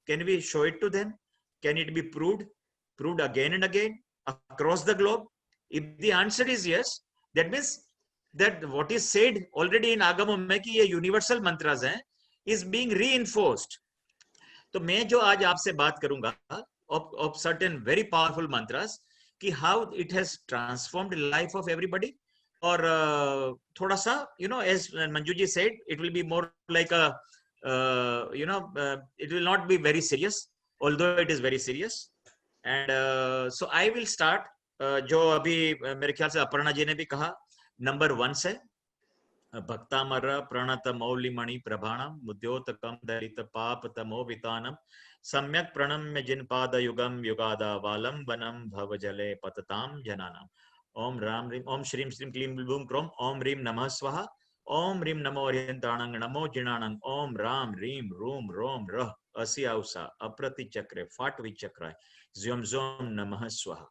Can we show it to them? Can it be proved again and again across the globe? If the answer is yes, that means that what is said already in Agamo में कि ये universal mantras हैं, is being reinforced. तो मैं जो आज आपसे बात करूंगा of certain very powerful mantras कि how it has transformed life of everybody. और थोड़ा सा as Manju ji said, it will be more like a it will not be very serious, although it is very serious. And so I will start जो अभी मेरे ख्याल से अपर्णा जी ने भी कहा, नंबर 1 से भक्तामर प्रणत मौलिमणि प्रभाणम मुद्योतकम दलित पाप तमो वितानम सम्यक प्रणम्य जिनपाद युगम युगादा वालम वनम भव जले पतताम जनानाम। ओम राम रीम ओम श्रीम श्रीम क्लीम ब्लूम क्रोम ओम रीम नमः स्वाहा ओम रीम नमो अर्यंताणंग नमो जिनाणंग ओम राम रीम रूम रोम रह अस्याउसा अप्रति चक्रे फाट विचक्राय ज्योम ज्योम नमः स्वाहा।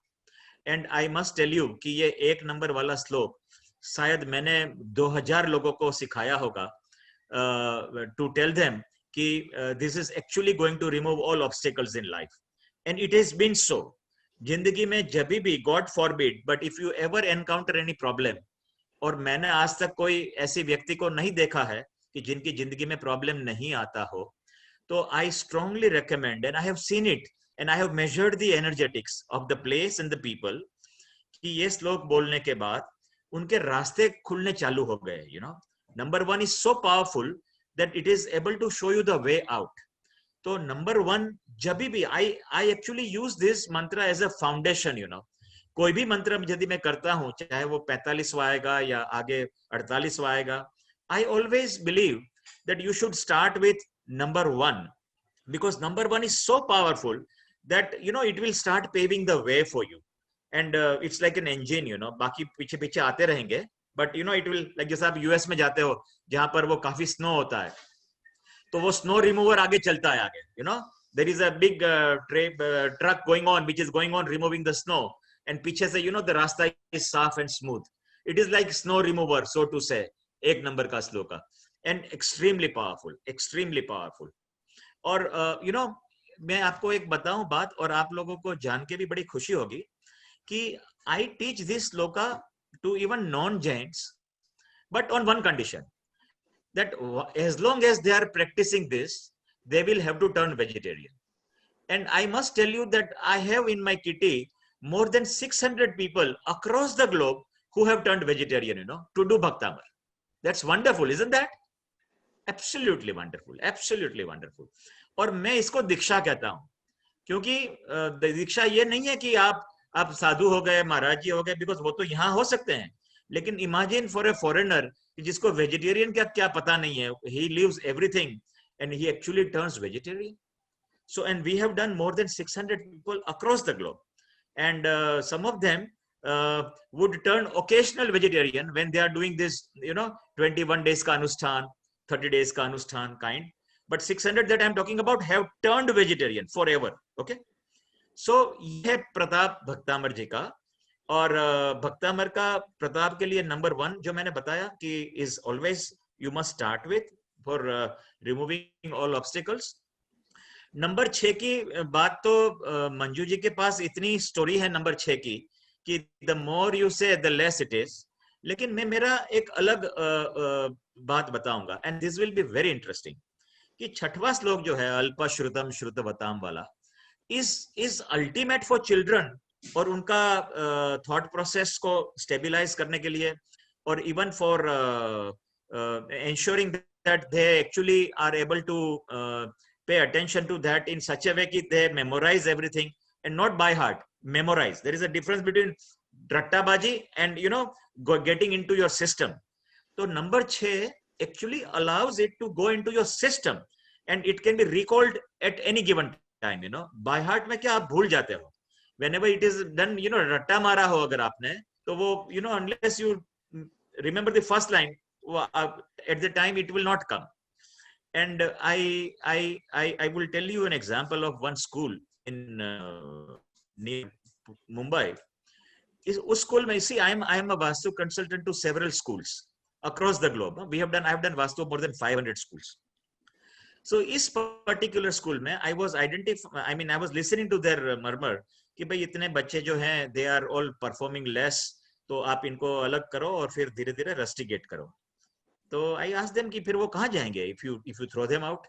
And I must tell you कि ये 1 नंबर वाला श्लोक शायद मैंने 2000 लोगों को सिखाया होगा टू टेल देम कि this is actually going to remove all obstacles in life, and it has been so. जिंदगी में जब भी, God forbid, but if you ever encounter any problem, और मैंने आज तक कोई ऐसी व्यक्ति को नहीं देखा है कि जिनकी जिंदगी में प्रॉब्लम नहीं आता हो, तो I strongly recommend, and I have seen it and I have measured the energetics of the place and the people, कि ये श्लोक बोलने के बाद उनके रास्ते खुलने चालू हो गए। Number 1 is so powerful that it is able to show you the way out. तो नंबर 1 जब भी I actually use this mantra as a foundation. कोई भी मंत्र यदि मैं करता हूं, चाहे वो 45वां आएगा या आगे 48वां आएगा, I always believe that you should start with number 1, because number 1 is so powerful that it will start paving the way for you, and it's like an engine. बाकी पीछे पीछे आते रहेंगे, but it will, like जैसे आप US में जाते हो जहां पर वो काफी स्नो होता है, तो वो स्नो रिमूवर आगे चलता है आगे, there is a big truck going on which is going on removing the snow, and पीछे से the रास्ता is soft and smooth. It is like snow remover, so to say, 1 number का श्लोक, and extremely powerful. और मैं आपको एक बताऊं बात, और आप लोगों को जान के भी बड़ी खुशी होगी कि I teach this sloka to even non-Jains, but on one condition, that as long as they are practicing this, they will have to turn vegetarian. And I must tell you that I have in my kitty more than 600 people across the globe who have turned vegetarian, to do Bhaktamar. That's wonderful, isn't that? Absolutely wonderful. और मैं इसको दीक्षा कहता हूं, क्योंकि दीक्षा ये नहीं है कि आप साधु हो गए, महाराज जी हो गए, बिकॉज वो तो यहाँ हो सकते हैं, लेकिन इमेजिन फॉर ए फॉरेनर जिसको वेजिटेरियन का क्या पता नहीं है, he leaves everything and he actually turns vegetarian. So, and we have done more than 600 people across the globe, and some of them would turn occasional vegetarian when they are doing this 21 days ka anushthan, 30 days ka anushthan kind, but 600 that I am talking about have turned vegetarian forever. Okay, so ये प्रताप भक्तामर जी का, और भक्तामर का प्रताप के लिए number 1 जो मैंने बताया कि is always you must start with for removing all obstacles. Number 6 की बात तो मंजू जी के पास इतनी स्टोरी है नंबर 6 की कि द मोर यू से द लेस इट इज, लेकिन मैं मेरा एक अलग बात बताऊंगा, and this will be very interesting, कि 6वां श्लोक जो है अल्प श्रुतम श्रुतवताम वाला इज अल्टीमेट फॉर चिल्ड्रन, और उनका थॉट प्रोसेस को स्टेबिलाइज करने के लिए, और even for ensuring that they actually are able to pay attention to that in such a way that they memorize everything, and not by heart, memorize. There is a difference between rattabaji and getting into your system. So number 6 actually allows it to go into your system, and it can be recalled at any given time. By heart में क्या आप भूल जाते हो, whenever it is done, रट्टा मारा हो अगर आपने, तो वो unless you remember the first line, at the time it will not come. And I will tell you an example of one school in near Mumbai. उस school में, see, I am a Vastu consultant to several schools across the globe. I have done Vastu more than 500 schools. So इस particular school में I was I was listening to their murmur कि भाई इतने बच्चे जो हैं they are all performing less, तो आप इनको अलग करो और फिर धीरे धीरे rusticate करो. तो I asked them कि फिर वो कहाँ जाएंगे if you throw them out?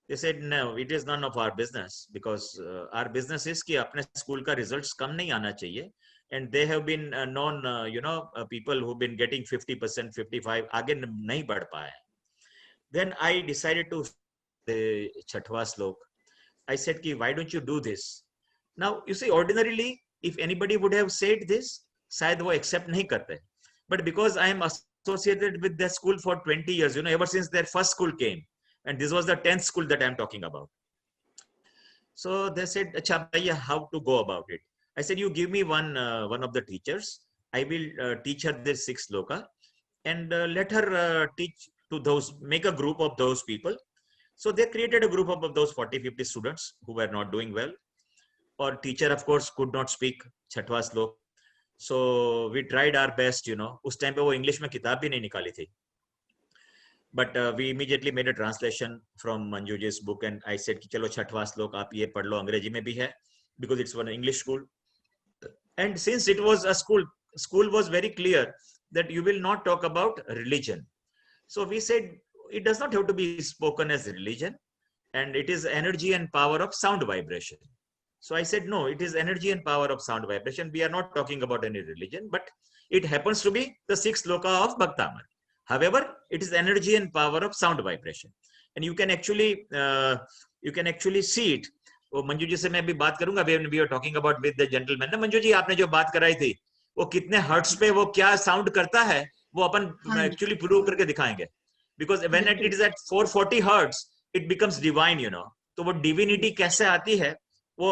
They said no, it is none of our business, because our business is कि अपने school का results कम नहीं आना चाहिए, and they have been known people who've been getting 50%, 55 आगे नहीं बढ़ पाए. Then I decided to the Chhatwa slok. I said कि why don't you do this? Now you see, ordinarily if anybody would have said this, शायद वो accept नहीं करते. But because I am associated with the school for 20 years, ever since their first school came, and this was the 10th school that I am talking about. So they said, "Acha, bhaiya, how to go about it?" I said, "You give me one of the teachers. I will teach her this 6 sloka, and let her teach to those, make a group of those people." So they created a group of those 40-50 students who were not doing well. Or teacher, of course, could not speak Chhatwa slok. So we tried our best, उस time पे वो English में किताब भी नहीं निकाली थी. But we immediately made a translation from Manjuji's book, and I said कि चलो छठवा श्लोक आप ये पढ़ लो, अंग्रेजी में भी है, because it's one English school. And since it was a school was very clear that you will not talk about religion. So we said it does not have to be spoken as religion, and it is energy and power of sound vibration. So I said, no, it is energy and power of sound vibration. We are not talking about any religion, but it happens to be the 6th sloka of Bhaktamar. However, it is energy and power of sound vibration, and you can actually see it. वो मंजू जी से मैं भी बात करूंगा. We are talking about with the gentleman. ना मंजू जी, आपने जो बात कराई थी, वो कितने हर्ट्स पे वो क्या साउंड करता है, वो अपन एक्चुअली प्रूव करके दिखाएंगे. Because when it is at 440 hertz, it becomes divine, तो वो divinity कैसे आती है, वो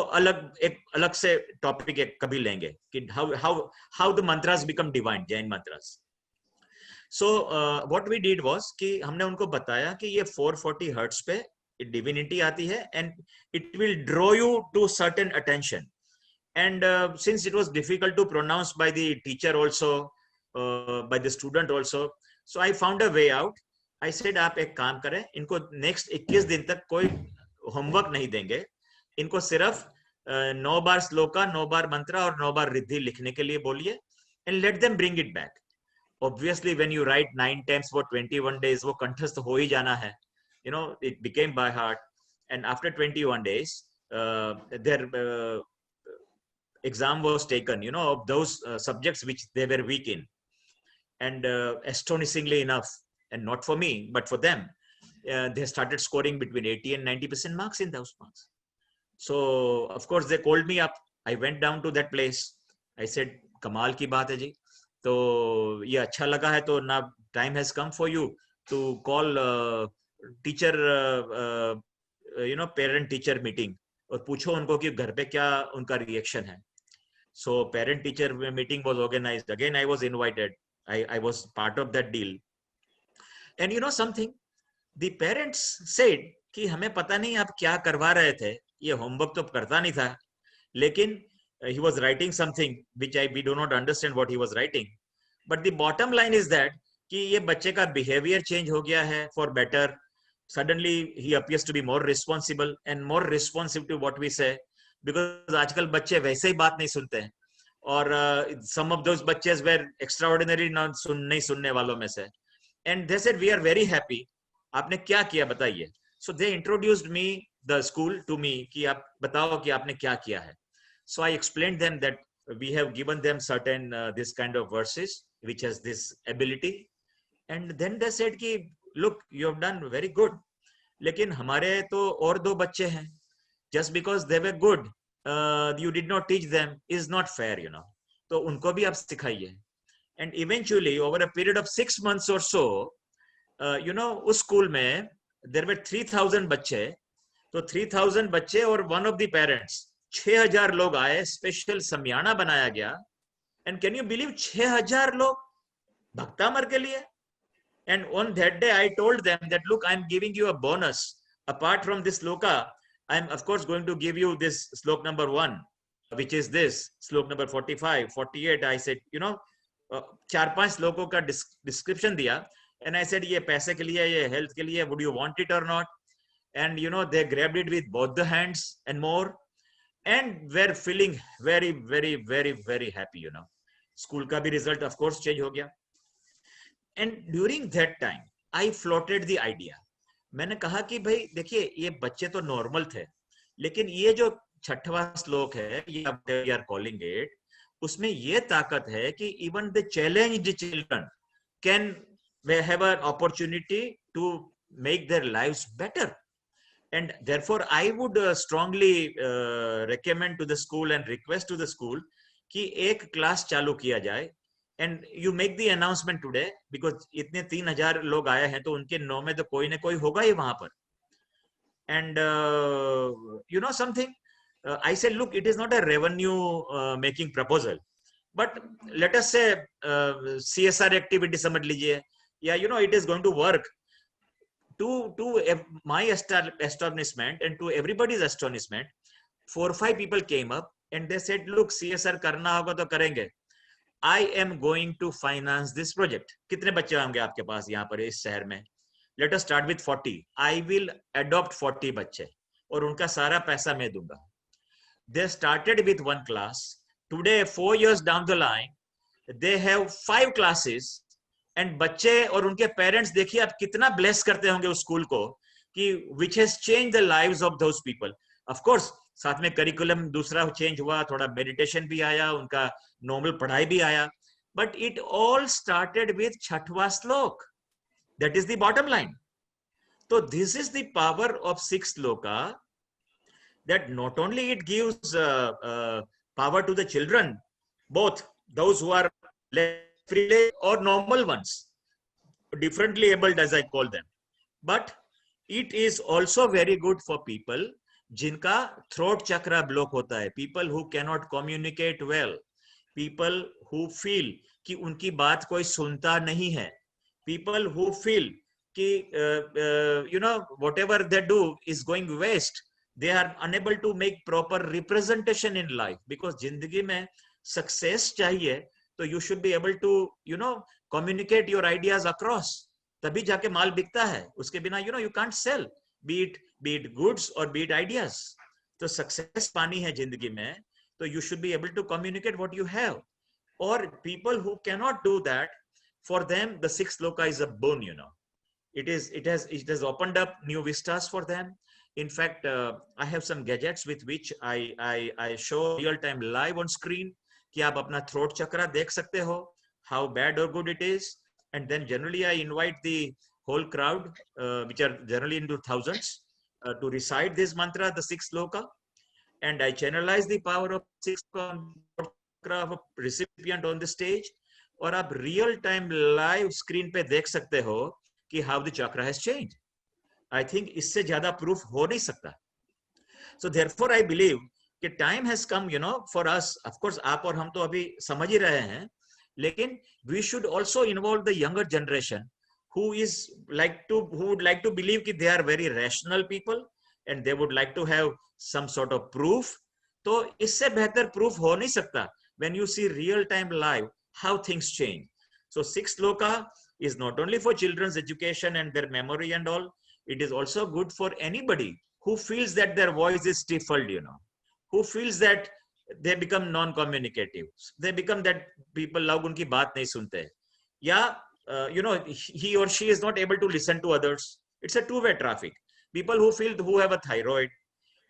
एक अलग से टॉपिक कभी लेंगे कि how the mantras become divine, Jain mantras. So what we did was कि हमने उनको बताया कि ये 440 hertz पे divinity आती है, and it will draw you to certain attention. And since it was difficult to pronounce by the teacher also, by the student also, so I found a way out. I said आप एक काम करें, इनको next 21 दिन तक कोई homework नहीं देंगे, इनको सिर्फ 9 बार श्लोका, 9 बार मंत्र और 9 बार रिद्धि लिखने के लिए बोलिए, and let them bring it back. Obviously when you write 9 times for 21 days, वो कंठस्थ हो ही जाना है. It became by heart, and after 21 days their exam was taken, of those subjects which they were weak in, and astonishingly enough, and not for me but for them, they started scoring between 80 and 90% marks in those marks. So of course they called me up. I went down to that place. I said, कमाल की बात है जी, तो ये अच्छा लगा है, तो now time has come for you to call teacher parent teacher meeting, और पूछो उनको कि घर पे क्या उनका रिएक्शन है. So parent teacher meeting was organized. Again, I was invited. I was part of that deal. And something, the parents said कि हमें पता नहीं आप क्या करवा रहे थे, ये होमवर्क तो करता नहीं था, लेकिन he was writing something which we do not understand what he was writing. But the bottom line is that कि ये बच्चे का behavior change हो गया है for better. Suddenly he appears to be more responsible and more responsive to what we say, because आजकल बच्चे वैसे ही बात नहीं सुनते हैं, और some of those बच्चे were extraordinary नहीं सुनने वालों में से. And they said, we are very happy. आपने क्या किया बताइए. So they introduced me, the school, to me कि आप बताओ कि आपने क्या किया है. So I explained them that we have given them certain this kind of verses which has this ability, and then they said कि look, you have done very good, लेकिन हमारे तो और 2 बच्चे हैं, just because they were good you did not teach them is not fair, तो उनको भी आप सिखाइए. And eventually over a period of 6 months or so, उस स्कूल में there were 3000 बच्चे, तो 3000 बच्चे और one of the parents, 6000 लोग आए, स्पेशल समियाना बनाया गया. And can you believe 6000 लोग भक्तामर के लिए? And on that day I told them that look, I'm giving you a bonus. Apart from this sloka, I'm of course going to give you this slok number 1, which is this slok number 45, 48. I said, 4-5 श्लोकों का description दिया, and I said, ये पैसे के लिए, ये health के लिए, would you want it or not? and they grabbed it with both the hands and more, and were feeling very very very very happy. School का भी result of course change हो गया. And during that time I floated the idea. मैंने कहा कि भाई देखिए ये बच्चे तो नॉर्मल थे, लेकिन ये जो छठवां श्लोक है, ये वी आर कॉलिंग इट, उसमें ये ताकत है कि even the challenged children can have an opportunity to make their lives better. And therefore I would strongly recommend to the school and request to the school कि एक class चालू किया जाए. And you make the announcement today because इतने 3000 लोग आए हैं, तो उनके 9 में तो कोई ना कोई होगा ही वहां पर. And something, I said, look, it is not a revenue making proposal, but let us say CSR activity समझ लीजिए, या it is going to work. To my astonishment and to everybody's astonishment, 4 or 5 people came up and they said, look, CSR करना होगा तो करेंगे. I am going to finance this project. कितने बच्चे होंगे आपके पास यहाँ पर इस शहर में? Let us start with 40. I will adopt 40 बच्चे और उनका सारा पैसा मैं दूंगा. They started with 1 class. Today, 4 years down the line, they have 5 classes. And बच्चे और उनके पेरेंट्स देखिए आप कितना ब्लेस करते होंगे उस स्कूल को कि which has changed the lives of those people. Of course, साथ में करिकुलम दूसरा चेंज हुआ, थोड़ा मेडिटेशन भी आया, उनका नॉर्मल पढ़ाई भी आया, but it all started with छठवां श्लोक. That is the bottom line. So this is the power of 6th sloka, that not only it gives power to the children, both those who are free or normal ones, differently abled as I call them, but it is also very good for people जिनका throat chakra block होता है, people who cannot communicate well, people who feel कि उनकी बात कोई सुनता नहीं है, people who feel कि whatever they do is going waste, they are unable to make proper representation in life, because जिंदगी में success चाहिए तो you should be able to communicate your ideas across, तभी जाके माल बिकता है. उसके बिना you can't sell, be it goods or be it ideas. तो success पानी है जिंदगी में, तो you should be able to communicate what you have. Or people who cannot do that, for them the 6th sloka is a boon. It has opened up new vistas for them. In fact, I have some gadgets with which I show real time live on screen कि आप अपना throat chakra देख सकते हो, how bad or good it is. And then generally I invite the whole crowd, which are generally into thousands, to recite this mantra, the 6th sloka, and I channelize the power of 6th chakra of a recipient on the stage, और आप real time live screen पे देख सकते हो कि how the chakra has changed. I think इससे ज़्यादा proof हो नहीं सकता. So therefore I believe कि time has come, for us. Of course, आप और हम तो अभी समझ ही रहे हैं, लेकिन we should also involve the younger generation who would like to believe कि they are very rational people and they would like to have some sort of proof. तो इससे बेहतर proof हो नहीं सकता when you see real time live how things change. So 6th sloka is not only for children's education and their memory and all, it is also good for anybody who feels that their voice is stifled, who feels that they become non-communicative, they become that people लोग उनकी बात नहीं सुनते, या he or she is not able to listen to others. It's a two-way traffic. People who have a thyroid,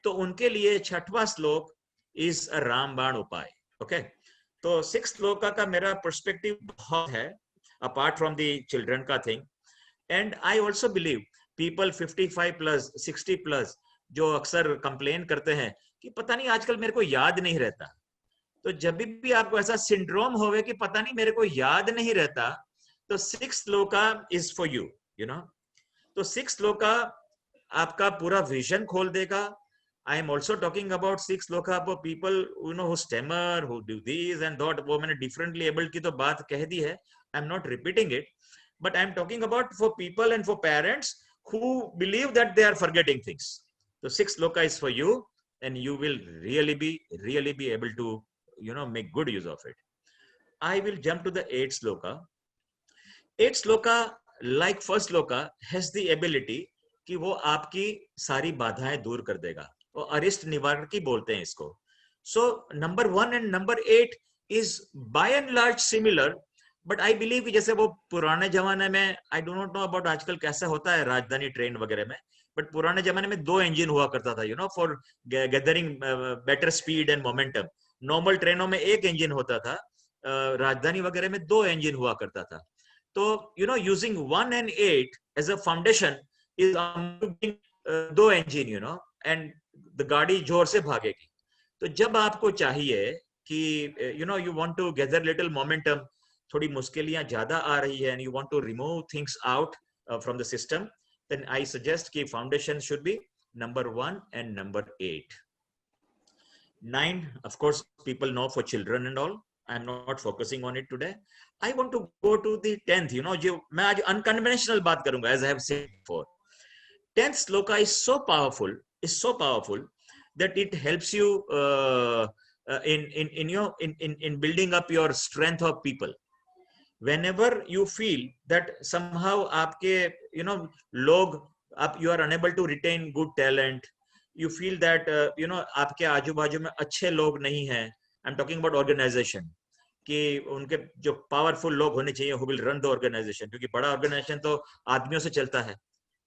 तो उनके लिए छठवां श्लोक is a रामबाण उपाय. Okay, तो 6th श्लोका का मेरा perspective बहुत है, apart from the children का thing. And I also believe people 55 plus 60 plus जो अक्सर कंप्लेन करते हैं कि पता नहीं आजकल मेरे को याद नहीं रहता, तो जब भी आपको ऐसा सिंड्रोम होवे कि पता नहीं मेरे को याद नहीं रहता, तो 6th shloka is for you, तो 6th श्लोका आपका पूरा विजन खोल देगा. I am also talking about 6th shloka for people who stammer, who do this and that. वो मैंने differently able की तो बात कह दी है, I am not repeating it, but I am talking about for people and for parents who believe that they are forgetting things. So 6th sloka is for you, and you will really be able to make good use of it. I will jump to the 8th sloka. 8th sloka, like 1st sloka, has the ability कि वो आपकी सारी बाधाएं दूर कर देगा, वो अरिष्ट निवारण की बोलते हैं इसको। So number 1 and number 8 is by and large similar, but I believe कि जैसे वो पुराने जमाने में, I do not know about आजकल कैसा होता है राजधानी ट्रेन वगैरह में, बट पुराने जमाने में 2 इंजन हुआ करता था, you know, for gathering better speed and momentum. Normal ट्रेनों में एक इंजन होता था, राजधानी वगैरह में 2 इंजन हुआ करता था। तो you know, using 1 and 8 as a foundation is 2 engine, you know, and the गाड़ी जोर से भागेगी। तो जब आपको चाहिए कि you know, you want to gather little momentum, थोड़ी मुश्किलियां ज्यादा आ रही है, and you want to remove things out from the system, then I suggest कि foundation should be number 1 and number 8. 9, of course, people know for children and all. I'm not focusing on it today. I want to go to the 10th, you know, जो मैं आज unconventional बात करूंगा, as I have said before. 10th sloka is so powerful that it helps you in building up your strength of people. Whenever you feel that somehow आपके, you know, लोग, you are unable to retain good talent, you feel that you know, आपके आजू बाजू में अच्छे लोग नहीं हैं, I'm talking about organization, कि उनके जो पावरफुल लोग होने चाहिए who will run the organization, क्योंकि बड़ा ऑर्गेनाइजेशन तो आदमियों से चलता है,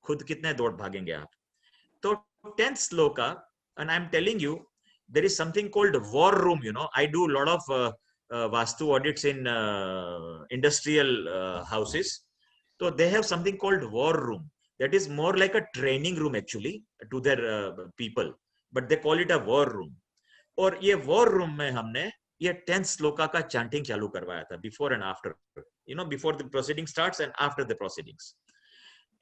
खुद कितने दौड़ भागेंगे आप। तो 10th sloka, and I'm telling you, there is something called war room, you know. I do a lot of Vastu audits in industrial houses. So they have something called war room. That is more like a training room actually to their people, but they call it a war room. और ये war room में हमने ये 10th shloka का chanting चालू करवाया था, before and after, you know, before the proceeding starts and after the proceedings.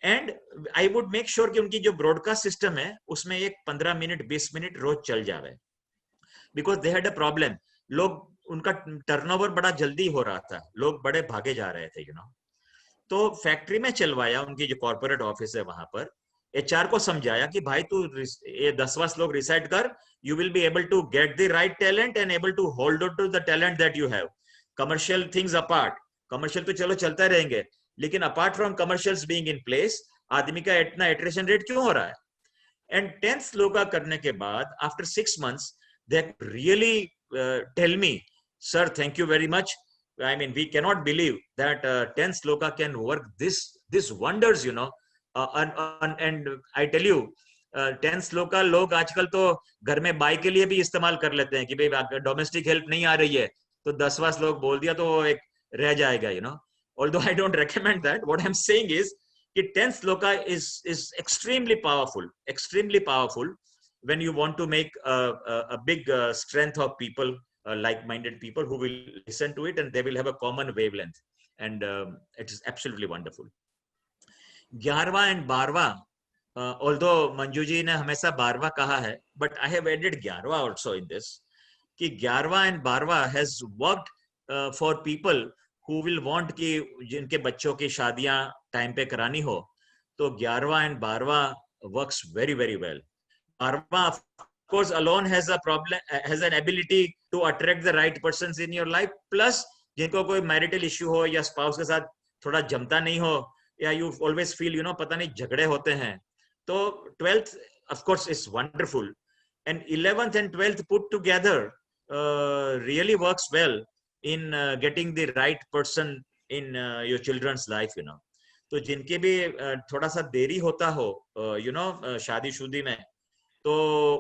And I would make sure कि उनकी जो broadcast system है उसमें एक 15 मिनट 20 मिनट रोज चल जावे, because they had a problem. लोग, उनका टर्नओवर बड़ा जल्दी हो रहा था, लोग बड़े भागे जा रहे थे, यू नो। तो फैक्ट्री में चलवाया, उनकी जो कॉर्पोरेट ऑफिस है वहां पर, एचआर को समझाया कि भाई तू ये 10 लोग रिसाइड कर, you will be able to get the right talent and able to hold on to the talent that you have. Commercial things apart, commercial तो चलो चलते रहेंगे, लेकिन apart from commercials being in place, आदमी का इतना iteration rate क्यों हो रहा है? एंड 10th श्लोका करने के बाद after 6 months they really tell me, sir, thank you very much. I mean, we cannot believe that 10th sloka can work this wonders, you know. And I tell you, 10th sloka लोग आजकल तो घर में by के लिए भी इस्तेमाल कर लेते हैं कि भाई डोमेस्टिक हेल्प नहीं आ रही है तो 10वां श्लोक बोल दिया तो एक रह जाएगा, you know. Although I don't recommend that, what I'm saying is कि 10th sloka is extremely powerful when you want to make a big strength of people, like-minded people who will listen to it and they will have a common wavelength, and it is absolutely wonderful. 11वां and 12वां, although Manju ji ने हमेशा 12वां कहा है, but I have added 11वां also in this, कि 11वां and 12वां has worked for people who will want कि जिनके बच्चों की शादियां टाइम पे करानी हो, तो 11वां and 12वां works very very well. 12वां of course alone has a problem, has an ability to attract the right persons in your life, plus जिनको कोई marital issue हो या spouse के साथ थोड़ा जमता नहीं हो, या you always feel, you know, पता नहीं झगड़े होते हैं, तो 12th of course is wonderful, and 11th and 12th put together really works well in getting the right person in your children's life, you know. तो जिनके भी थोड़ा सा देरी होता हो, you know, शादी शुदी में, तो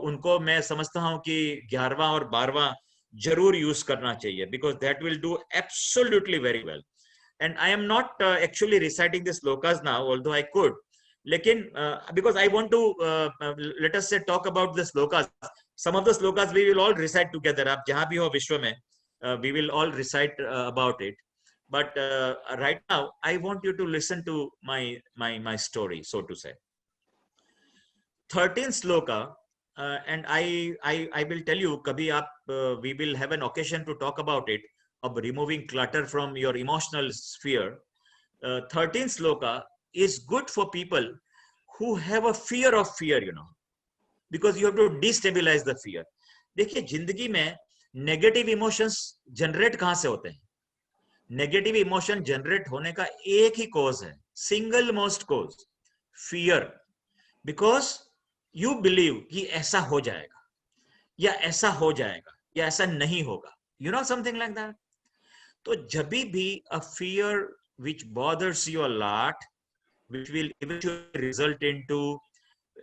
उनको मैं समझता हूं कि 11वां और 12वां जरूर यूज करना चाहिए, because that will do absolutely very well. And I am not actually reciting this shlokas now, although I could, लेकिन because I want to let us say talk about the shlokas. Some of the shlokas we will all recite together. आप जहां भी हो विश्व में, we will all recite about it. But right now, I want you to listen to my story, so to say. 13th sloka, and I will tell you, kabhi aap we will have an occasion to talk about it, of removing clutter from your emotional sphere. 13th sloka is good for people who have a fear of fear, you know, because you have to destabilize the fear. देखिए जिंदगी में negative emotions generate कहां से होते हैं? Negative emotion generate होने का एक ही कॉज है, single most cause, fear. Because you believe कि ऐसा हो जाएगा या ऐसा हो जाएगा या ऐसा नहीं होगा, you know something like that. तो जब भी a fear which bothers you a lot, which will eventually result into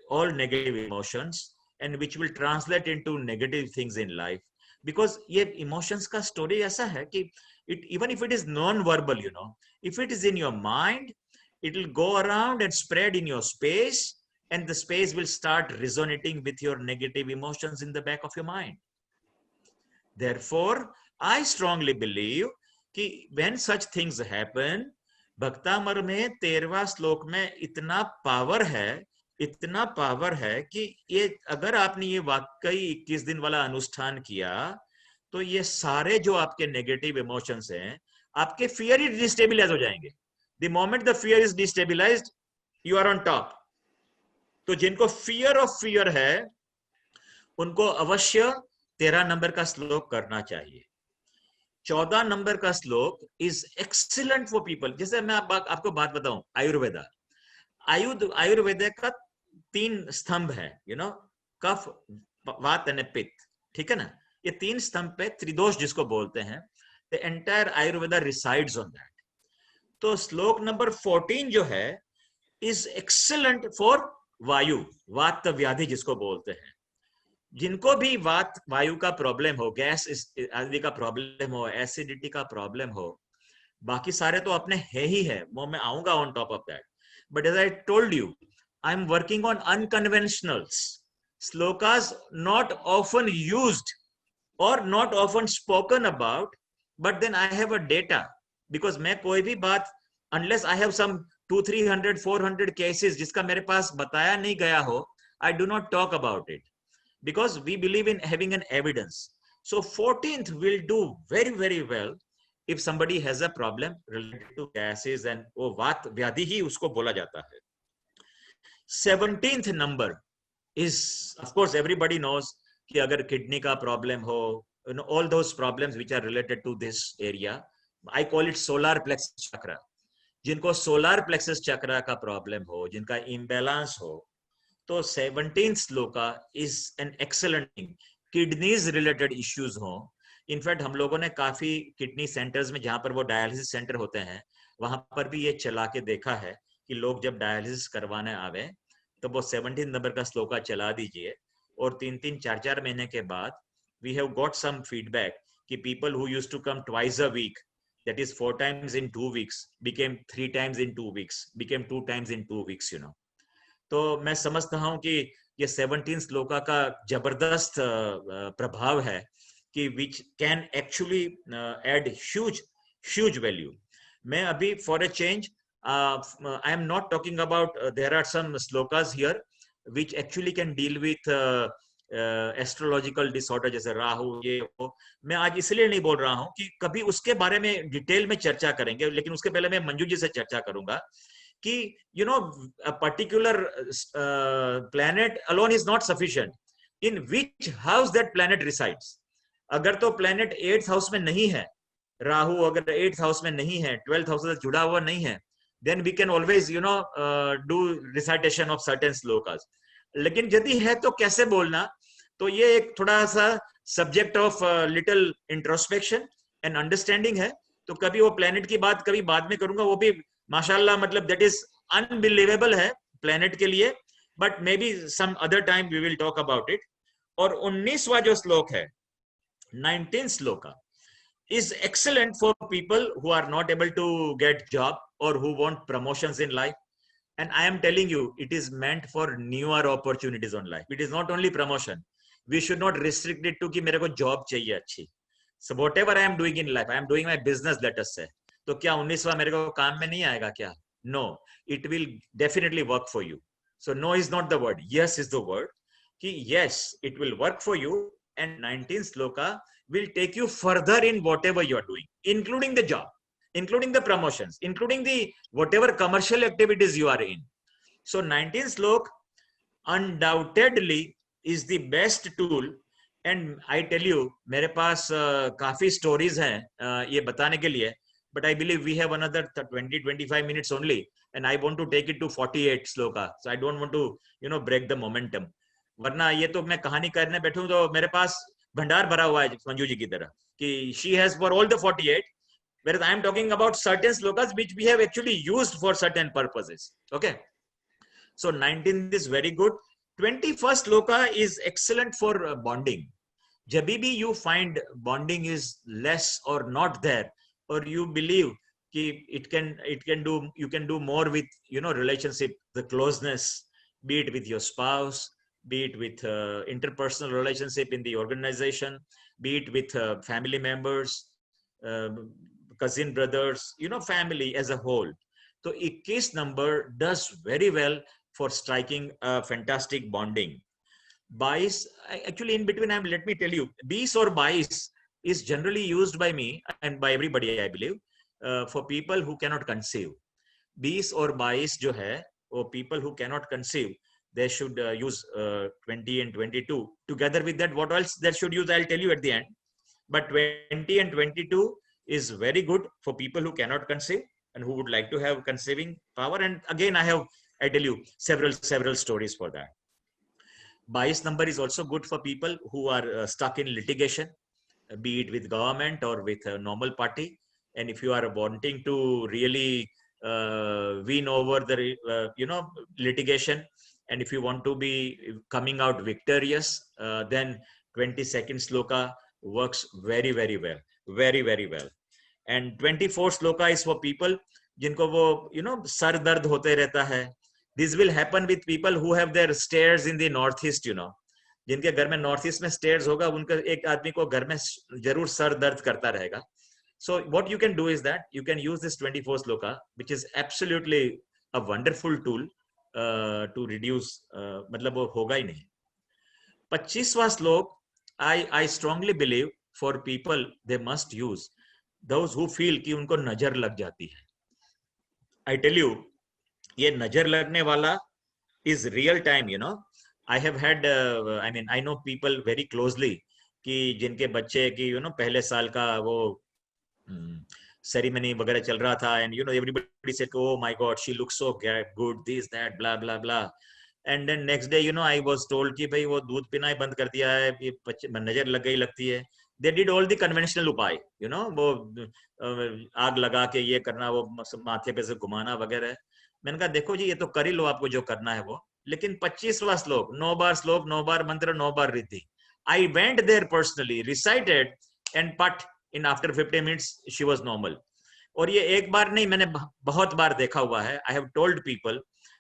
all negative emotions and which will translate into negative things in life, because ये emotions का story ऐसा है कि it, even if it is non-verbal, you know, if it is in your mind, it will go around and spread in your space, and the space will start resonating with your negative emotions in the back of your mind. Therefore, I strongly believe कि when such things happen, Bhaktamar में 13वां श्लोक में इतना power है कि ये अगर आपने ये वाकई 21 दिन वाला अनुष्ठान किया तो ये सारे जो आपके नेगेटिव इमोशंस हैं, आपके फियर ही डिस्टेबलाइज हो जाएंगे। The moment the fear is destabilised, you are on top. तो जिनको फियर ऑफ फियर है उनको अवश्य 13 नंबर का श्लोक करना चाहिए। 14 नंबर का श्लोक इज एक्सीलेंट फॉर पीपल। जैसे मैं आपको बात बताऊं, आयुर्वेदा, आयुर्वेद का 3 स्तंभ है, यू नो, कफ, वात और पित्त, ठीक है ना। ये 3 स्तंभ पे त्रिदोष जिसको बोलते हैं, the entire Ayurveda resides on that. तो श्लोक नंबर 14 जो है इज एक्सीलेंट फॉर वायु, वात व्याधि जिसको बोलते हैं। जिनको भी वात वायु का प्रॉब्लम हो, गैस आदि का प्रॉब्लम हो, एसिडिटी का प्रॉब्लम हो, बाकी सारे तो अपने है ही है, वो मैं आऊंगा on top of that. But as I told you, I am working on unconventionals, shlokas not often used और not often spoken about, but then I have a data, because मैं कोई भी बात unless I have some 200, 300, 400 cases जिसका मेरे पास बताया नहीं गया हो, I do not talk about it, because we believe in having an evidence. So 14th will do very, very well if somebody has a problem related to gases, and वो वात व्याधि ही उसको बोला जाता है। 17th number is, of course everybody knows कि अगर kidney का प्रॉब्लम हो, you know, all those problems which are related to this area, I call it solar plexus chakra। जिनको solar plexus chakra का प्रॉब्लम हो, जिनका imbalance हो, तो 17th shloka is an excellent thing. Kidneys related issues हो, in fact हम लोगों ने काफी किडनी सेंटर्स में, जहां पर वो डायलिसिस सेंटर होते हैं, वहां पर भी ये चला के देखा है कि लोग जब डायलिसिस करवाने आवे तो वो 17 नंबर का श्लोका चला दीजिए, और 3-3, 4-4 महीने के बाद we have got some feedback कि people who used to come twice a week, that is 4 times in 2 weeks, became 3 times in 2 weeks, became 2 times in 2 weeks, you know। तो मैं समझता हूं कि ये 17 श्लोका का जबरदस्त प्रभाव है कि which can actually add huge value. मैं अभी for a change, I am not talking about, there are some shlokas here which actually can deal with astrological disorder, जैसे राहु, ये वो। मैं आज इसलिए नहीं बोल रहा हूं कि कभी उसके बारे में डिटेल में चर्चा करेंगे, लेकिन उसके पहले मैं मंजू जी से चर्चा करूंगा कि you know a particular planet alone is not sufficient, in which house that planet resides। अगर तो planet 8th house में नहीं है, राहु अगर 8th house में नहीं है, 12th house से जुड़ा हुआ नहीं है, then we can always you know do recitation of certain slokas। लेकिन यदि है तो कैसे बोलना, तो ये एक थोड़ा सा subject of little introspection and understanding है। तो कभी वो प्लेनेट की बात कभी बाद में करूंगा, वो भी माशाल्लाह, मतलब दैट इज अनबिलीवेबल है प्लेनेट के लिए, but maybe some other time we will talk about it. और 19वां जो श्लोक है, 19th shloka, is excellent for people who are not able to get job or who want promotions in life, and I am telling you, it is meant for newer opportunities on life। It is not only promotion, we should not restrict it to कि मेरे को job चाहिए अच्छी। So whatever I am doing in life, I am doing my business, let us say, तो क्या 19वां मेरे को काम में नहीं आएगा क्या? No, it will definitely work for you। So no is not the word, yes is the word, कि yes, it will work for you, and 19th sloka will take you further in whatever you are doing, including the job, including the promotions, including the whatever commercial activities you are in। So 19th slok undoubtedly is the best tool, and I tell you, मेरे पास काफी stories हैं ये बताने के लिए। but I believe we have another 20-25 minutes only, and I want to take it to 48 sloka. So I don't want to, break the momentum. वरना ये तो मैं कहानी करने बैठूं तो मेरे पास भंडार भरा हुआ है मंजू जी की तरह कि she has for all the 48, whereas I am talking about certain slokas which we have actually used for certain purposes. Okay. So 19th is very good. 21st sloka is excellent for bonding. जब भी you find bonding is less or not there, or you believe कि you can do more with relationship, the closeness, be it with your spouse, be it with interpersonal relationship in the organization, be it with family members, cousin brothers, family as a whole. So 21 number does very well for striking a fantastic bonding. 22, actually in between, let me tell you, 20 or 22 is generally used by me and by everybody, I believe, for people who cannot conceive. 20 or 22 जो है, or people who cannot conceive, they should use 20 and 22. Together with that, what else they should use, I'll tell you at the end. But 20 and 22 is very good for people who cannot conceive and who would like to have conceiving power. And again, I tell you several stories for that. 22 number is also good for people who are stuck in litigation, be it with government or with a normal party. And if you are wanting to really win over the litigation, and if you want to be coming out victorious, then 22nd sloka works very well, very well. And 24th sloka is for people जिनको वो sir दर्द होते रहता है. This will happen with people who have their stairs in the northeast, जिनके घर में north east में स्टेयर्स होगा, उनका एक आदमी को घर में जरूर सर दर्द करता रहेगा. So what you can do is that you can use this 24 sloka, which is absolutely a wonderful tool to reduce, मतलब वो होगा ही नहीं. 25वां श्लोक, I strongly believe for people they must use, those who feel कि उनको नजर लग जाती है. I tell you, ये नजर लगने वाला is real time, I have had, I know people very closely कि जिनके बच्चे की पहले साल का वो ceremony वगैरह चल रहा था, and everybody said, oh my god, she looks so good, this that blah blah blah. And then next day I was told कि भाई वो दूध पीना ही बंद कर दिया है, ये नजर लग गई लगती है. They did all the conventional उपाय, वो आग लगा के ये करना, वो माथे पे से घुमाना वगैरह. मैंने कहा देखो जी, ये तो कर ही लो आपको जो करना है वो, लेकिन 25वां श्लोक, 9 बार श्लोक, 9 बार मंत्र, 9 बार Riddhi. I went there personally, recited, and but in after 15 minutes she was normal. और ये एक बार नहीं, मैंने बहुत बार देखा हुआ है. I have told people,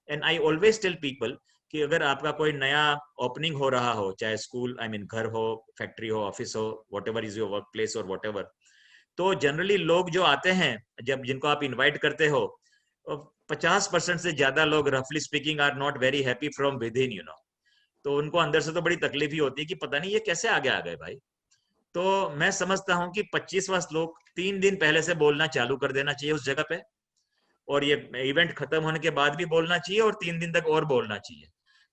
and I always tell people कि अगर आपका कोई नया ओपनिंग हो रहा हो, चाहे स्कूल, घर हो, फैक्ट्री हो, ऑफिस हो, whatever is your work place or whatever, तो जनरली लोग जो आते हैं, जब जिनको आप इनवाइट करते हो, 50% से ज्यादा लोग रफली speaking are not very happy from within, तो उनको अंदर से तो बड़ी तकलीफ ही होती है कि पता नहीं ये कैसे आगे आ गए भाई. तो मैं समझता हूं कि 25वां श्लोक 3 दिन पहले से बोलना चालू कर देना चाहिए उस जगह पे, और ये इवेंट खत्म होने के बाद भी बोलना चाहिए, और 3 दिन तक और बोलना चाहिए.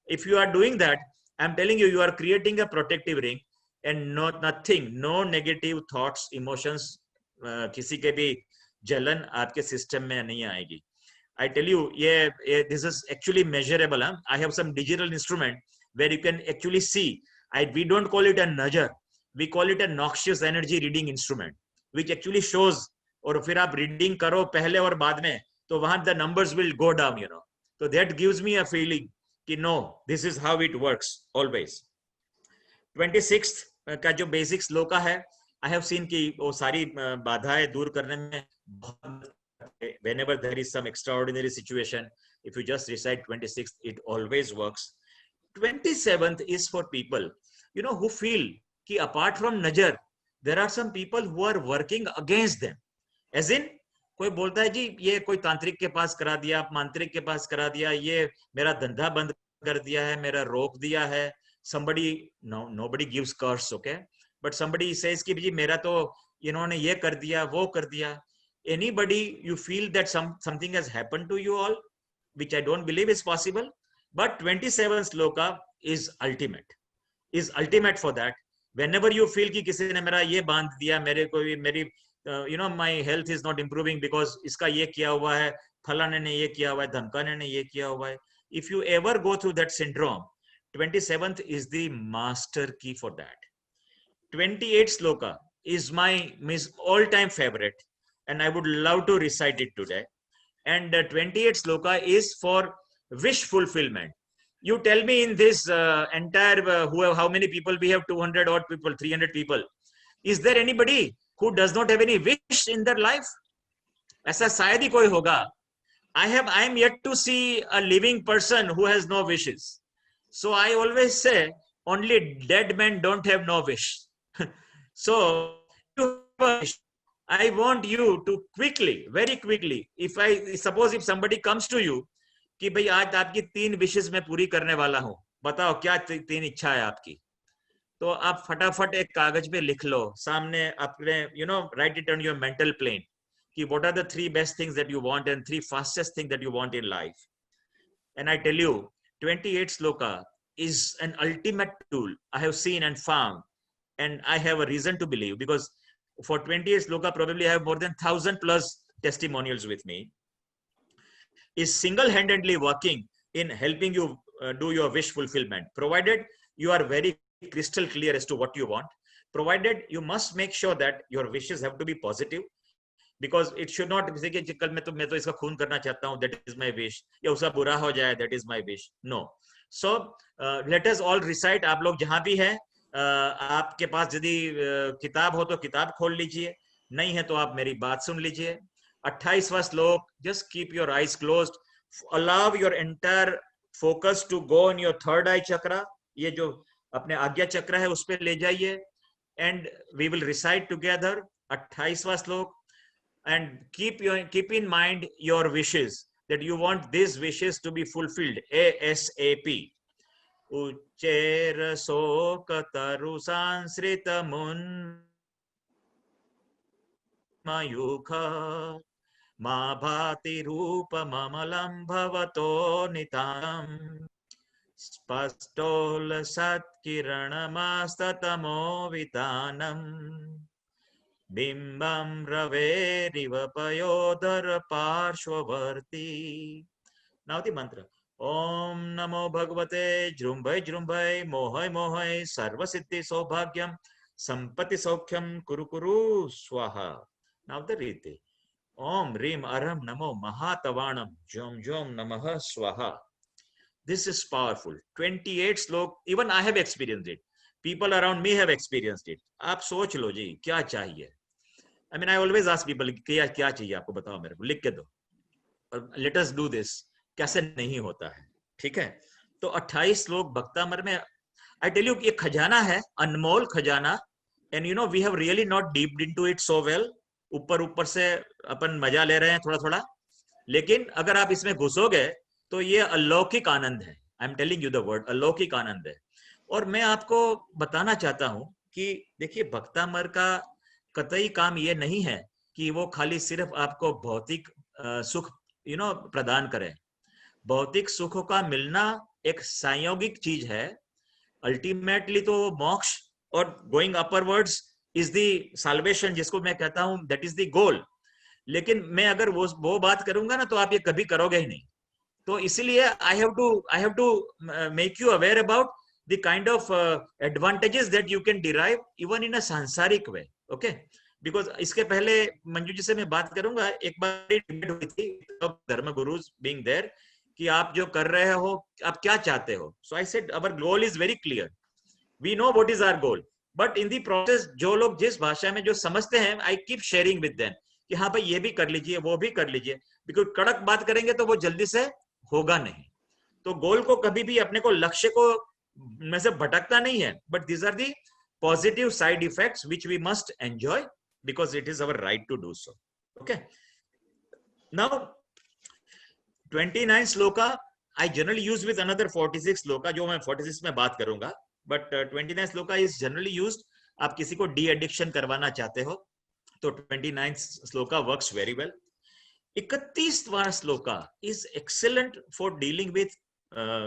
If you are doing that, I'm telling you, you are creating a protective ring, and no negative thoughts, emotions, किसी के भी जलन आपके सिस्टम में नहीं आएगी. I tell you, this is actually measurable. I have some digital instrument where you can actually see. We don't call it a najar, we call it a noxious energy reading instrument, which actually shows. और फिर आप reading करो पहले और बाद में, तो वहां the numbers will go down, So that gives me a feeling कि no, this is how it works always. 26th का जो basic श्लोका है, I have seen कि वो सारी बाधाएं दूर करने में whenever there is some extraordinary situation, if you just recite 26th, it always works. 27th is for people, who feel कि apart from najar, there are some people who are working against them. As in, कोई बोलता है जी ये कोई तांत्रिक के पास करा दिया, मांत्रिक के पास करा दिया, ये मेरा धंधा बंद कर दिया है, मेरा रोक दिया है. Somebody, nobody gives curse, okay, but somebody says कि जी मेरा तो इन्होंने ये कर दिया, वो कर दिया. Anybody you feel that something has happened to you all, which I don't believe is possible, but 27 sloka is ultimate for that. Whenever you feel कि किसी ने मेरा ये बांध दिया, मेरी my health is not improving because इसका ये किया हुआ है, फलाने ने ये किया हुआ है, धमकाने ने ये किया हुआ है. If you ever go through that syndrome, 27th is the master key for that. 28 sloka is my all-time favorite, and I would love to recite it today. And 28 sloka is for wish fulfillment. You tell me in this entire how many people we have? 200 odd people, 300 people. Is there anybody who does not have any wish in their life? ऐसा शायद ही कोई होगा. I am yet to see a living person who has no wishes. So I always say only dead men don't have no wish. So I want you to quickly, very quickly, suppose if somebody comes to you कि भाई आज आपकी 3 wishes मैं पूरी करने वाला हूं, बताओ क्या 3 इच्छा है आपकी. तो आप फटाफट एक कागज पे लिख लो सामने अपने, write it on your mental plane कि what are the 3 best things that you want and 3 fastest things that you want in life. And I tell you, 28 sloka is an ultimate tool I have seen and found, and I have a reason to believe, because for 28 sloka probably I have more than 1,000 plus testimonials with me, is single-handedly working in helping you do your wish fulfillment, provided you are very crystal clear as to what you want, provided you must make sure that your wishes have to be positive, because it should not be कि कल मैं तो इसका खून करना चाहता हूँ, that is my wish, या उसका बुरा हो जाए, that is my wish. No. So let us all recite. आप लोग जहां भी हैं, आपके पास यदि किताब हो तो किताब खोल लीजिए, नहीं है तो आप मेरी बात सुन लीजिए. 28वां श्लोक, just keep your eyes closed, allow your entire focus to go on your third eye chakra, ये जो अपने आज्ञा चक्र है उस पे ले जाइए, and we will recite together 28वां श्लोक, and keep in mind your wishes, that you want these wishes to be fulfilled ASAP. Uchera sokataru sansrita mun mayukha ma bhati rupa mamalam bhavato nitam spastol satkiranamastatamo vitanam bimbam raveriva payodhara parshvavarti. Now the mantra. Om Namo Bhagavate Jrumbhai Jrumbhai Mohai Mohai Sarva Siddhi Saubhagyam Sampati Saukhyam Kuru Kuru Swaha. Now the Riti. Om Rim Aram Namo Mahatavanam Jom Jom Namaha Swaha. This is powerful. 28 slok. Even I have experienced it. People around me have experienced it. आप सोच लो जी क्या चाहिए. I mean, I always ask people क्या चाहिए आपको, बताओ मेरे को, लिख के दो. Let us do this. कैसे नहीं होता है, ठीक है. तो 28 श्लोक भक्तामृत में, आई टेल यू, ये खजाना है, अनमोल खजाना, and we have really not dipped into it so well. ऊपर से अपन मजा ले रहे हैं थोड़ा थोड़ा, लेकिन अगर आप इसमें घुसोगे तो ये अलौकिक आनंद है. I am telling you the word, अलौकिक आनंद है. और मैं आपको बताना चाहता हूं कि देखिए, भक्तामृत का कतई काम ये नहीं है कि वो खाली सिर्फ आपको भौतिक सुख प्रदान करे. भौतिक सुखों का मिलना एक संयोगिक चीज है. अल्टीमेटली तो मोक्ष और गोइंग अपरवर्ड्स इज द साल्वेशन, जिसको मैं कहता हूं दैट इज द गोल. लेकिन मैं अगर वो बात करूंगा ना तो आप ये कभी करोगे ही नहीं. तो इसलिए I have to make you aware about the kind of advantages that you can derive even in a सांसारिक वे. ओके, बिकॉज इसके पहले मंजू जी से मैं बात करूंगा. एक बार डिबेट हुई थी, धर्म गुरुज बीइंग देयर, कि आप जो कर रहे हो आप क्या चाहते हो. So I said our goal is very clear, we know what is our goal, but in the process जो लोग जिस भाषा में जो समझते हैं, I keep sharing with them कि हाँ भाई ये भी कर लीजिए, वो भी कर लीजिए, बिकॉज कड़क बात करेंगे तो वो जल्दी से होगा नहीं. तो गोल को कभी भी अपने को लक्ष्य को में से भटकता नहीं है, but these are the positive side effects which we must enjoy because it is our right to do so. Okay, now 29 shloka I generally use with another 46 shloka, जो मैं 46 में बात करूंगा, but 29 shloka is generally used. आप किसी को डी एडिक्शन करवाना चाहते हो तो 29 shloka works very well. 31वां shloka is excellent for dealing with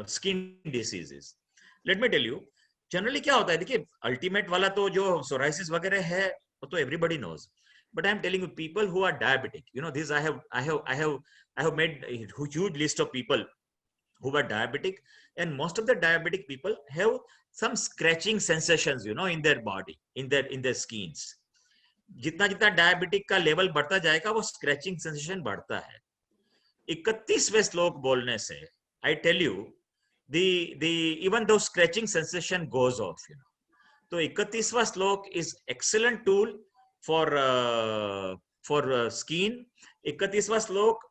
skin diseases. Let me tell you, generally क्या होता है, देखिए, अल्टीमेट वाला तो जो सोराइसिस वगैरह है तो everybody knows, But I'm telling you, people who are diabetic, you know, this I have made a huge list of people who are diabetic, and most of the diabetic people have some scratching sensations, you know, in their body, in their skins. जितना जितना diabetic का level बढ़ता जाएगा वो scratching sensation बढ़ता है. 31वें श्लोक बोलने से I tell you the even though scratching sensation goes off, you know. तो 31वां श्लोक is excellent tool for skin. 31वां श्लोक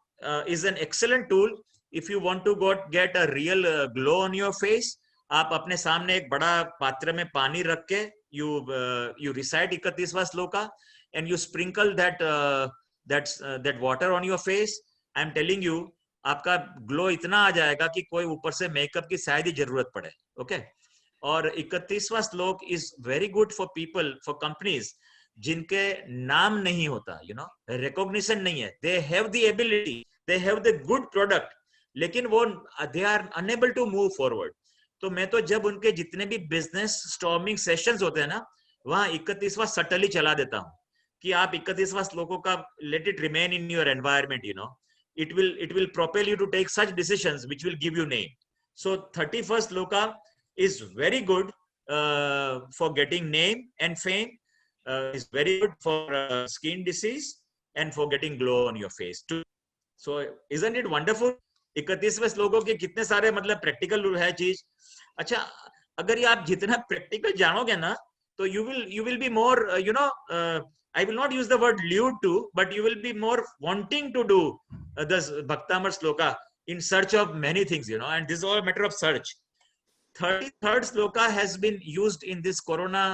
is an excellent tool if you want to get a real glow on your face. आप अपने सामने एक बड़ा पात्र में पानी रख के you recite 31वां shloka and you sprinkle that water on your face. I am telling you, आपका ग्लो इतना आ जाएगा कि कोई ऊपर से मेकअप की शायद ही जरूरत पड़े. ओके. और 31वां श्लोक is very good for people, for companies जिनके नाम नहीं होता, यू नो, रिकॉग्निशन नहीं है. They have the ability, they have the good product, लेकिन वो they are unable to move forward. तो मैं तो जब उनके जितने भी बिजनेस स्टॉर्मिंग सेशंस होते हैं ना, वहां 31वां सटली चला देता हूं कि आप 31वां श्लोकों का let it remain in your environment, you know. It will propel you to take such decisions which will give you name. So 31st sloka is very good for getting name and fame. Is very good for skin disease and for getting glow on your face too. So isn't it wonderful? 31वें श्लोकों के कितने सारे मतलब practical है चीज. अच्छा, अगर ये आप जितना प्रैक्टिकल जानोगे ना, तो you will be more you know, I will not use the word lewd to, but you will be more wanting to do this Bhaktamar sloka in search of many things, you know, and this is all a matter of search. 33rd sloka has been used in this corona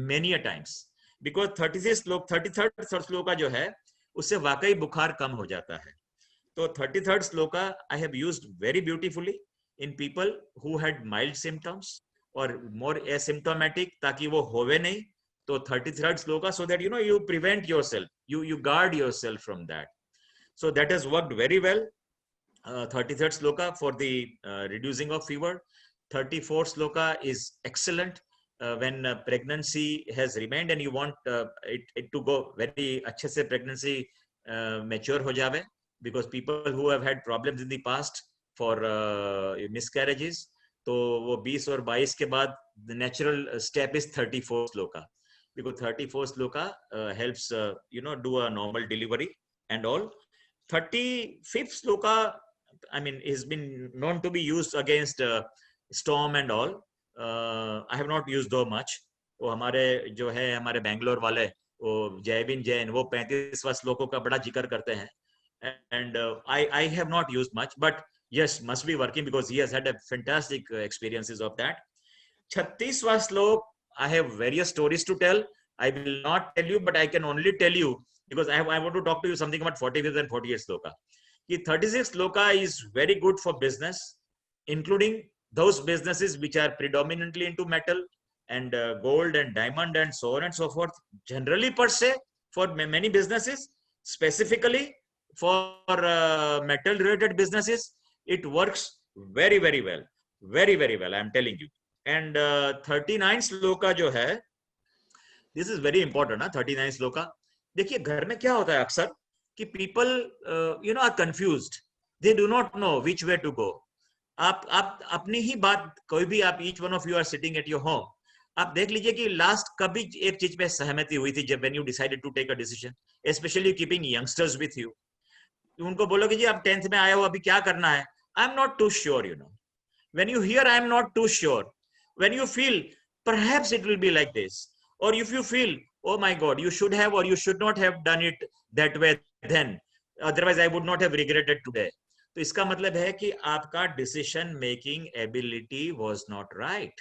many a times because 33rd sloka जो है उससे वाकई बुखार कम हो जाता है. तो 33rd sloka I have used very beautifully in people who had mild symptoms or more asymptomatic, ताकि वो होवे नहीं. तो 33rd sloka, so that you know you prevent yourself, you guard yourself from that. So that has worked very well. 33rd sloka for the reducing of fever. 34th sloka is excellent when pregnancy has remained and you want it to go very अच्छे से pregnancy mature हो जावे, because people who have had problems in the past for miscarriages, तो वो 20 और 22 के बाद the natural step is 34th sloka. Because 34th sloka helps you know, do a normal delivery and all. 35th sloka, I mean, has been known to be used against storm and all. I have not used though much. वो हमारे जो है हमारे बैंगलोर वाले वो जयविन जैन वो 35वां श्लोकों का बड़ा जिक्र करते हैं, and I have not used much, but yes, must be working because he has had a fantastic experiences of that. 36वां श्लोक, I have various stories to tell. I will not tell you, but I can only tell you because I want to talk to you something about 45th and 48th sloka. The 36th sloka is very good for business, including those businesses which are predominantly into metal and gold and diamond and so on and so forth. Generally per se, for many businesses, specifically for metal related businesses, it works very, very well. Very, very well, I am telling you. And 39 shloka जो है, this is very important ना. 39 श्लोका, देखिए घर में क्या होता है अक्सर कि people you know are confused, they do not know which way to go. आप अपनी ही बात, कोई भी आप, each one of you are sitting at your home, आप देख लीजिए कि लास्ट कभी एक चीज पे सहमति हुई थी जब when you decided to take a decision, especially keeping youngsters with you. उनको बोलोगे जी आप 10th में आए हो, अभी क्या करना है, I am not too sure, you know. When you hear I am not too sure, when you feel perhaps it will be like this, or if you feel oh my god, you should have or you should not have done it that way then, otherwise I would not have regretted today. तो इसका मतलब है कि आपका decision making ability was not right.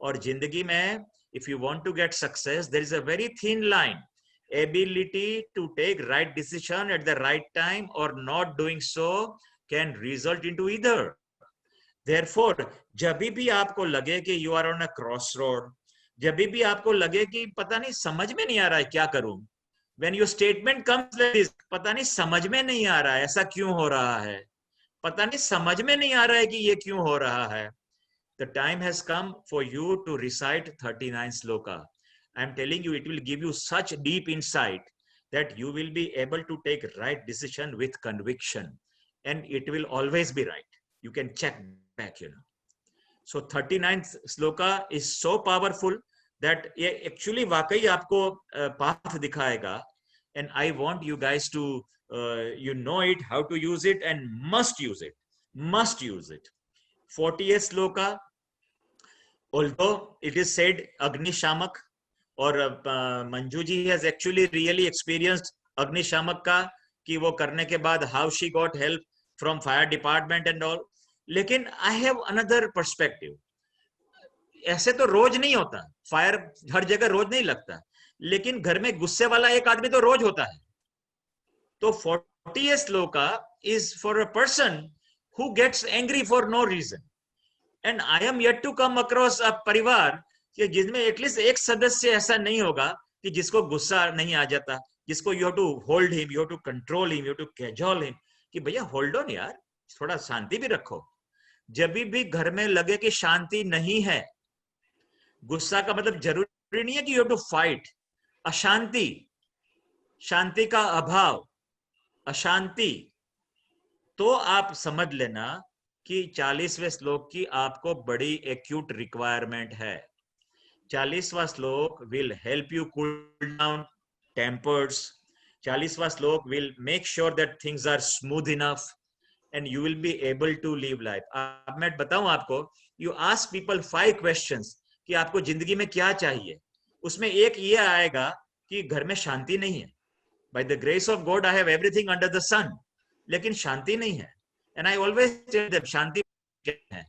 और जिंदगी में if you want to get success, there is a very thin line. Ability to take right decision at the right time or not doing so can result into either. Therefore, जब भी आपको लगे कि you are on a crossroad, जब भी आपको लगे कि पता नहीं समझ में नहीं आ रहा है क्या करूं, when your statement comes like this, पता नहीं समझ में नहीं आ रहा है ऐसा क्यों हो रहा है, पता नहीं समझ में नहीं आ रहा है कि ये क्यों हो रहा है, the time has come for you to recite 39 sloka. I am telling you, it will give you such deep insight that you will be able to take right decision with conviction, and it will always be right. You can check back, you know. So 39th shloka is so powerful that ये actually वाकई आपको path दिखाएगा, and I want you guys to you know it, how to use it, and must use it, must use it. 40th shloka, although it is said Agnishamak, और Manju ji has actually really experienced अग्निशामक का, कि वो करने के बाद how she got help from fire department and all. लेकिन I have another perspective. ऐसे तो रोज नहीं होता, फायर हर जगह रोज नहीं लगता, लेकिन घर में गुस्से वाला एक आदमी तो रोज होता है. तो 40th shloka is for a person who gets angry for no reason. And I am yet to come across a परिवार कि जिसमें एटलीस्ट एक सदस्य ऐसा नहीं होगा कि जिसको गुस्सा नहीं आ जाता, जिसको you have to hold him, you have to control him, you have to cajole him, कि भैया होल्ड ऑन यार, थोड़ा शांति भी रखो. जब भी घर में लगे कि शांति नहीं है, गुस्सा का मतलब जरूरी नहीं है कि यू हैव टू फाइट. अशांति, शांति का अभाव, अशांति, तो आप समझ लेना कि 40वें श्लोक की आपको बड़ी एक्यूट रिक्वायरमेंट है. 40वां श्लोक will help you cool down tempers. 40वां श्लोक will make sure that things are smooth enough and you will be able to live life. अब मैं बताऊं आपको, you ask people 5 questions कि आपको जिंदगी में क्या चाहिए, उसमें एक ये आएगा कि घर में शांति नहीं है. By the grace of God I have everything under the sun, लेकिन शांति नहीं है. And I always tell them शांति क्या है.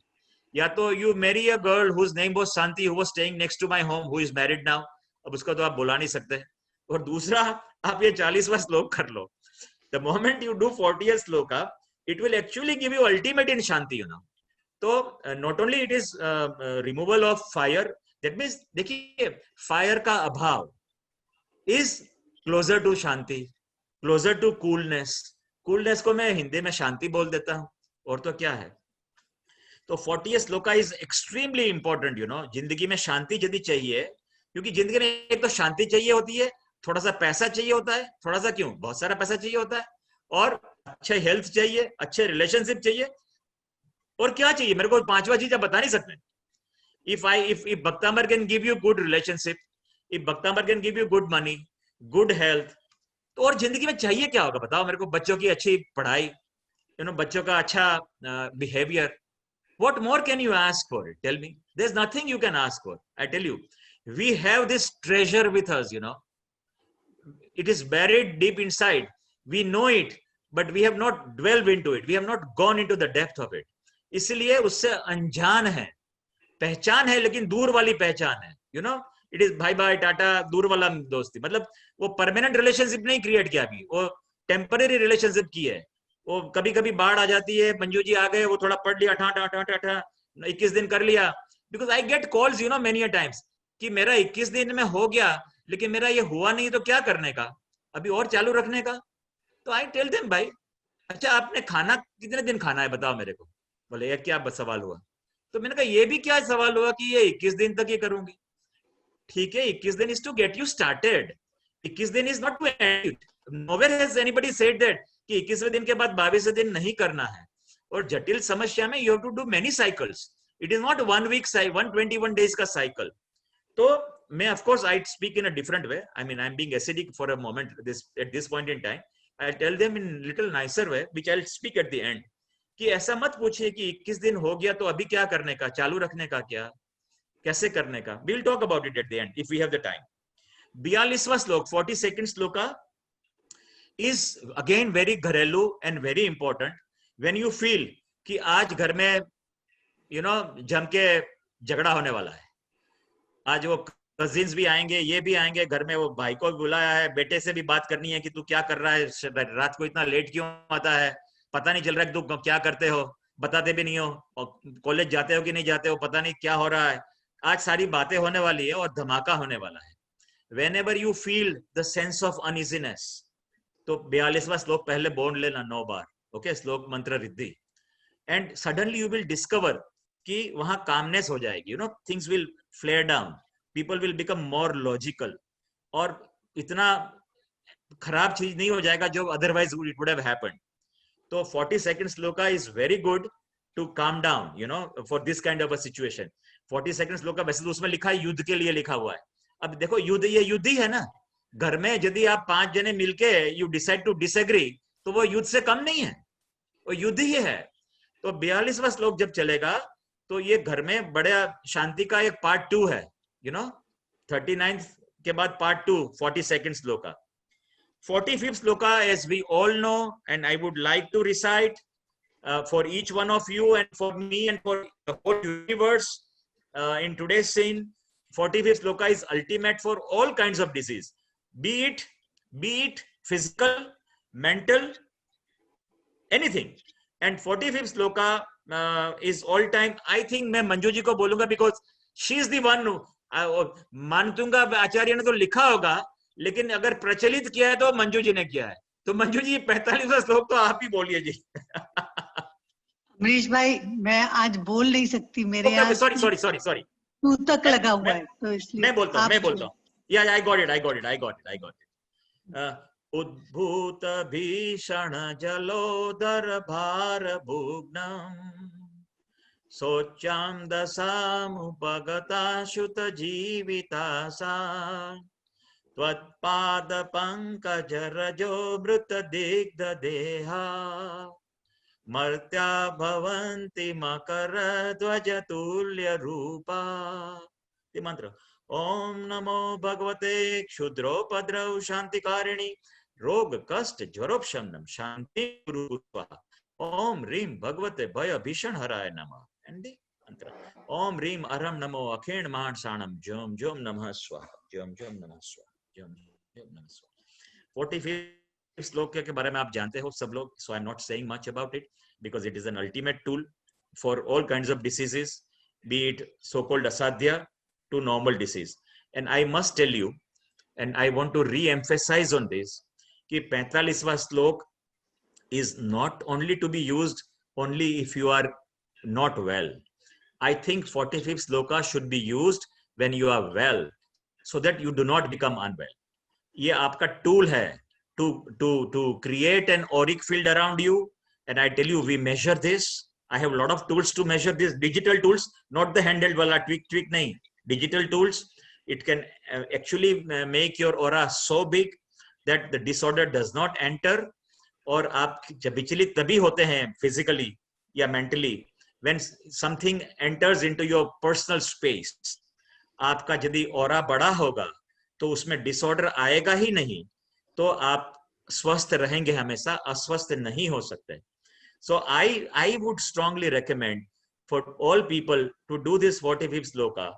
या तो you marry a girl whose name was Shanti, who was staying next to my home, who is married now. अब उसको तो आप बुला नहीं सकते. और दूसरा, आप ये 40वां श्लोक कर लो. The moment you do 40th shloka, it will actually give you ultimate in Shanti, you know. तो not only it is removal of fire, that means देखिए fire का अभाव is closer to Shanti, closer to coolness. Coolness को मैं हिंदी में शांति बोल देता हूँ, और तो क्या है. तो 40th shloka is extremely important, you know. जिंदगी में शांति यदि चाहिए, क्योंकि जिंदगी में एक तो शांति चाहिए होती है, थोड़ा सा पैसा चाहिए होता है, थोड़ा सा क्यों, बहुत सारा पैसा चाहिए होता है, और अच्छे हेल्थ चाहिए, अच्छे रिलेशनशिप चाहिए, और क्या चाहिए मेरे को 5वां चीज आप बता नहीं सकते. if Bhaktamar can give you good relationship, if Bhaktamar can give you good money, good health, तो और जिंदगी में चाहिए क्या होगा बताओ मेरे को. बच्चों की अच्छी पढ़ाई, यू नो, बच्चों का अच्छा behaviour. What more can you ask for it? Tell me. There's nothing you can ask for. I tell you, we have this treasure with us, you know. It is buried deep inside. We know it, but we have not dwelled into it. We have not gone into the depth of it. इसलिए उससे अनजान है. पहचान है लेकिन दूर वाली पहचान है, you know. It is bye bye Tata, दूर वाला दोस्ती. मतलब वो परमानेंट रिलेशनशिप नहीं क्रिएट किया अभी, वो टेम्पररी रिलेशनशिप की है. वो कभी कभी बाढ़ आ जाती है, मंजू जी आ गए, वो थोड़ा पढ़ लिया, ठा ठा ठा ठा ठा 21 दिन कर लिया. Because I get calls, you know, many times कि मेरा 21 दिन में हो गया, लेकिन मेरा ये हुआ नहीं, तो क्या करने का, अभी और चालू रखने का. तो आई टेल देम, भाई अच्छा आपने खाना कितने दिन खाना है बताओ मेरे को. बोले यार क्या सवाल हुआ. तो मैंने कहा ये भी क्या सवाल हुआ कि ये 21 दिन तक ये करूंगी. ठीक है, 21 दिन is to get you started. 21 दिन is not to end. Nowhere has anybody said that कि 21वें दिन के बाद 22वें दिन नहीं करना है. और जटिल समस्या में you have to do many cycles. It is not 1 week 121 days का साइकिल. तो मैं of course I speak in a different way. I mean I am being acidic for a moment this at this point in time. I tell them in little nicer way which I will speak at the end, कि ऐसा मत पूछिए कि 21 दिन हो गया तो अभी क्या करने का, चालू रखने का, क्या कैसे करने का. We will talk about it at the end if we have the time. 42वां श्लोक, 42nd shloka is again very घरेलू and very important. when you feel कि आज घर में you know जम के झगड़ा होने वाला है, आज वो कजिन्स भी आएंगे, ये भी आएंगे, घर में वो भाई को बुलाया है, बेटे से भी बात करनी है कि तू क्या कर रहा है, रात को इतना लेट क्यों आता है, पता नहीं चल रहा है कि तू क्या करते हो, बताते भी नहीं हो, और कॉलेज जाते हो कि नहीं जाते हो, पता नहीं क्या हो रहा है. आज सारी बातें होने वाली है और धमाका होने वाला है. whenever you feel the sense of uneasiness, तो 42वां श्लोक पहले बोल लेना 9 बार. ओके, श्लोक मंत्र रिद्धि. And suddenly you will discover कि वहां कामनेस हो जाएगी, you know, things will flare down, people will become more logical. और इतना खराब चीज नहीं हो जाएगा जो otherwise it would have happened. तो 40 second shloka is very good to calm down, you know, for this kind of a situation. 40 second shloka वैसे तो उसमें लिखा है युद्ध के लिए लिखा हुआ है. अब देखो युद्ध, ये युद्ध ही है ना. घर में यदि आप 5 जने मिलके यू डिसाइड टू डिसएग्री, तो वो युद्ध से कम नहीं है, वो युद्ध ही है. तो 42वां श्लोक जब चलेगा तो ये घर में बड़े शांति का एक पार्ट 2 है, यू नो. 39 के बाद part 2, 42nd shloka. 45th sloka, as we all know, and I would like to recite for each one of you and for me and for the whole universe in today's scene. 45th sloka is ultimate for all kinds of disease, be it physical, mental, anything. And 45th sloka is all time. I think मैं मंजू जी को बोलूंगा because she is the one. मानतुंगा आचार्य ने तो लिखा होगा, लेकिन अगर प्रचलित किया है तो मंजू जी ने किया है. तो मंजू जी 45वां श्लोक तो आप ही बोलिए जी. अमरीश भाई, मैं आज बोल नहीं सकती, मेरे यहाँ सॉरी तक लगा हुआ है, तो इसलिए मैं बोलता हूँ. या आई गॉट इट. उद्भूत भीषण जलोदर भार भुग्नम सोचाम दशामुपगता शुत जीविता सा त्वत्पाद पंकज रजो मृत दिग्ध देहा मर्त्या भवन्ति मकर ध्वज तुल्य रूपा. ये मंत्र. ओम नमो भगवते क्षुद्रोपद्रव शांतिकारिणी रोग कष्ट ज्वरोपशमनम शांति गुरुत्वा. ओम रीम भगवते भय भीषण हराय नमः. एंड द मंत्र. ओम रीम अरम नमो अखिण मानसाणम जोम जोम नमः स्वाहा. जोम जोम नमः स्वाहा. जोम जोम नमः स्वाहा. 45 श्लोक के बारे में आप जानते हो सब लोग, so I'm not saying much about it because it is an ultimate tool for all kinds of diseases, be it so-called asadhya to normal disease. And I must tell you, and I want to re-emphasize on this, कि 45वां श्लोक is not only to be used only if you are not well. I think 45th sloka should be used when you are well, so that you do not become unwell. ये आपका tool है to create an auric field around you. And I tell you, we measure this. I have a lot of tools to measure this, digital tools, not the handheld wala tweak nahi, digital tools. It can actually make your aura so big that the disorder does not enter. और आप जब विचलित तभी होते हैं physically या mentally when something enters into your personal space. आपका यदि aura बड़ा होगा तो उसमें disorder आएगा ही नहीं, तो आप स्वस्थ रहेंगे हमेशा, अस्वस्थ नहीं हो सकते. So I would strongly recommend for all people to do this 45th sloka,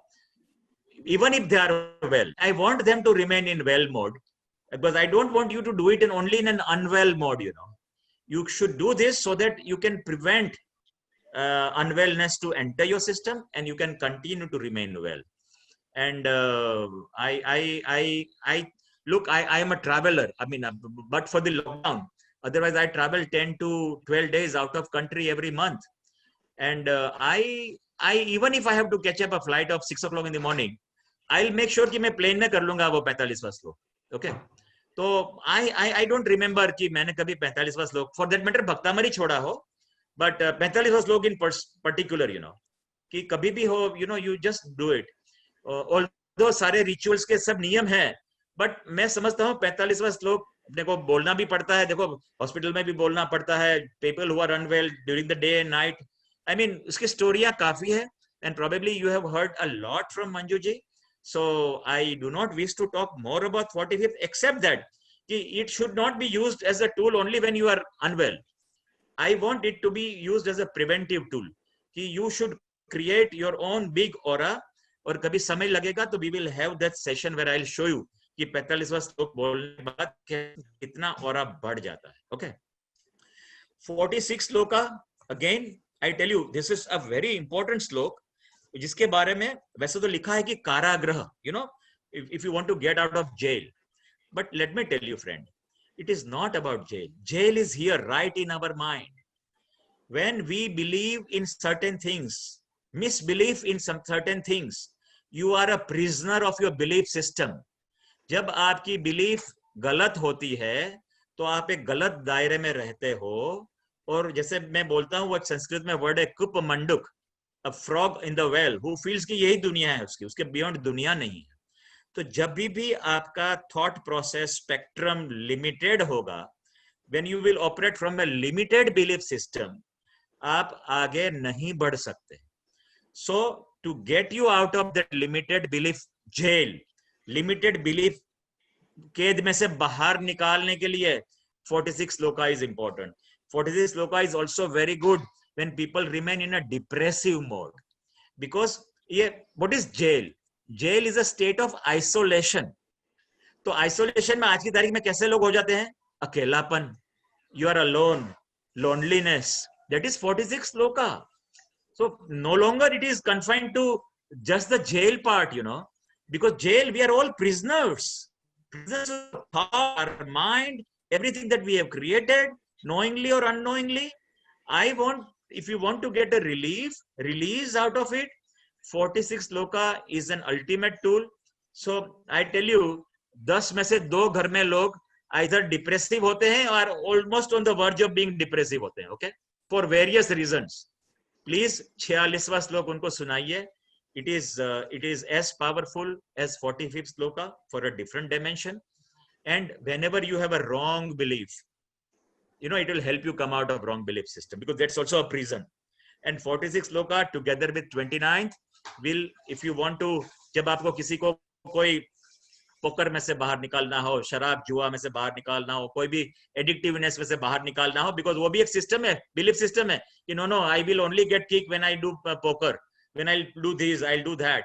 even if they are well. I want them to remain in well mode, because I don't want you to do it only in an unwell mode. You know, you should do this so that you can prevent unwellness to enter your system, and you can continue to remain well. And look, I am a traveler. I mean, but for the lockdown, otherwise I travel 10 to 12 days out of country every month. And I even if I have to catch up a flight of 6 o'clock in the morning, I'll make sure कि मैं plane में कर लूँगा वो 45वां श्लोक. Okay. तो I don't remember कि मैंने कभी 45वां श्लोक, for that matter भक्तामरी छोड़ा हो, but 45वां श्लोक in particular, you know, कि कभी भी हो, you know, you just do it. Although सारे rituals के सब नियम हैं, but मैं समझता हूँ 45वां श्लोक अपने को बोलना भी पड़ता है. देखो हॉस्पिटल में भी बोलना पड़ता है. People who are unwell during the day and night. I mean, उसकी स्टोरियाँ काफी है, and probably you have heard a lot from Manju ji. So I do not wish to talk more about 45th, except that it should not be used as a tool only when you are unwell. I want it to be used as a preventive tool. कि you should create your own big aura. और कभी समय लगेगा तो we will have that session where I'll show you कि 45वां श्लोक बोलने के बाद कितना ऑरा बढ़ जाता है. Okay. 46 shloka, again I tell you, this is a very important श्लोक, जिसके बारे में वैसे तो लिखा है कि कारागृह, you know, if you want to get out of jail. But let me tell you, friend, it is not about jail. Jail is here right in our mind. When we believe in certain things, misbelief in some certain things, you are a prisoner of your belief system. जब आपकी belief गलत होती है तो आप एक गलत दायरे में रहते हो। और जैसे मैं बोलता हूँ, वो एक संस्कृत में वर्ड है कुप मंडुक, a frog in the well who feels कि यही दुनिया है उसकी, उसके बियॉन्ड दुनिया नहीं है। तो जब भी आपका थॉट प्रोसेस स्पेक्ट्रम लिमिटेड होगा, when you will operate from a limited belief system, आप आगे नहीं बढ़ सकते। So to get you out of that limited belief jail, limited belief कैद में से बाहर निकालने के लिए 46 shloka is important. 46 shloka is also very good when people remain in a depressive mode, because ये what is jail? Jail is a state of isolation. तो isolation में आज की तारीख में कैसे लोग हो जाते हैं? अकेलापन, you are alone, loneliness, that is 46 shloka. So no longer it is confined to just the jail part, you know, because jail, we are all prisoners. Prisoners of thought, our mind, everything that we have created, knowingly or unknowingly. I want, if you want to get a release out of it, 46 shloka is an ultimate tool. So I tell you, 10 में से 2 घर में लोग either depressive होते हैं और almost on the verge of being depressive होते हैं, okay, for various reasons. Please 46वां श्लोक उनको सुनाइए। It is as powerful as 45th shloka for a different dimension. And whenever you have a wrong belief, you know, it will help you come out of wrong belief system, because that's also a prison. And 46 shloka together with 29th will, if you want to, जब आपको किसी को कोई poker में से बाहर निकालना हो, शराब जुआ में से बाहर निकालना हो, कोई भी एडिक्टिवनेस में से बाहर निकालना हो, बिकॉज वो भी एक सिस्टम है, बिलीफ सिस्टम है कि no I will only get kick when I do poker, when I do this, I do that.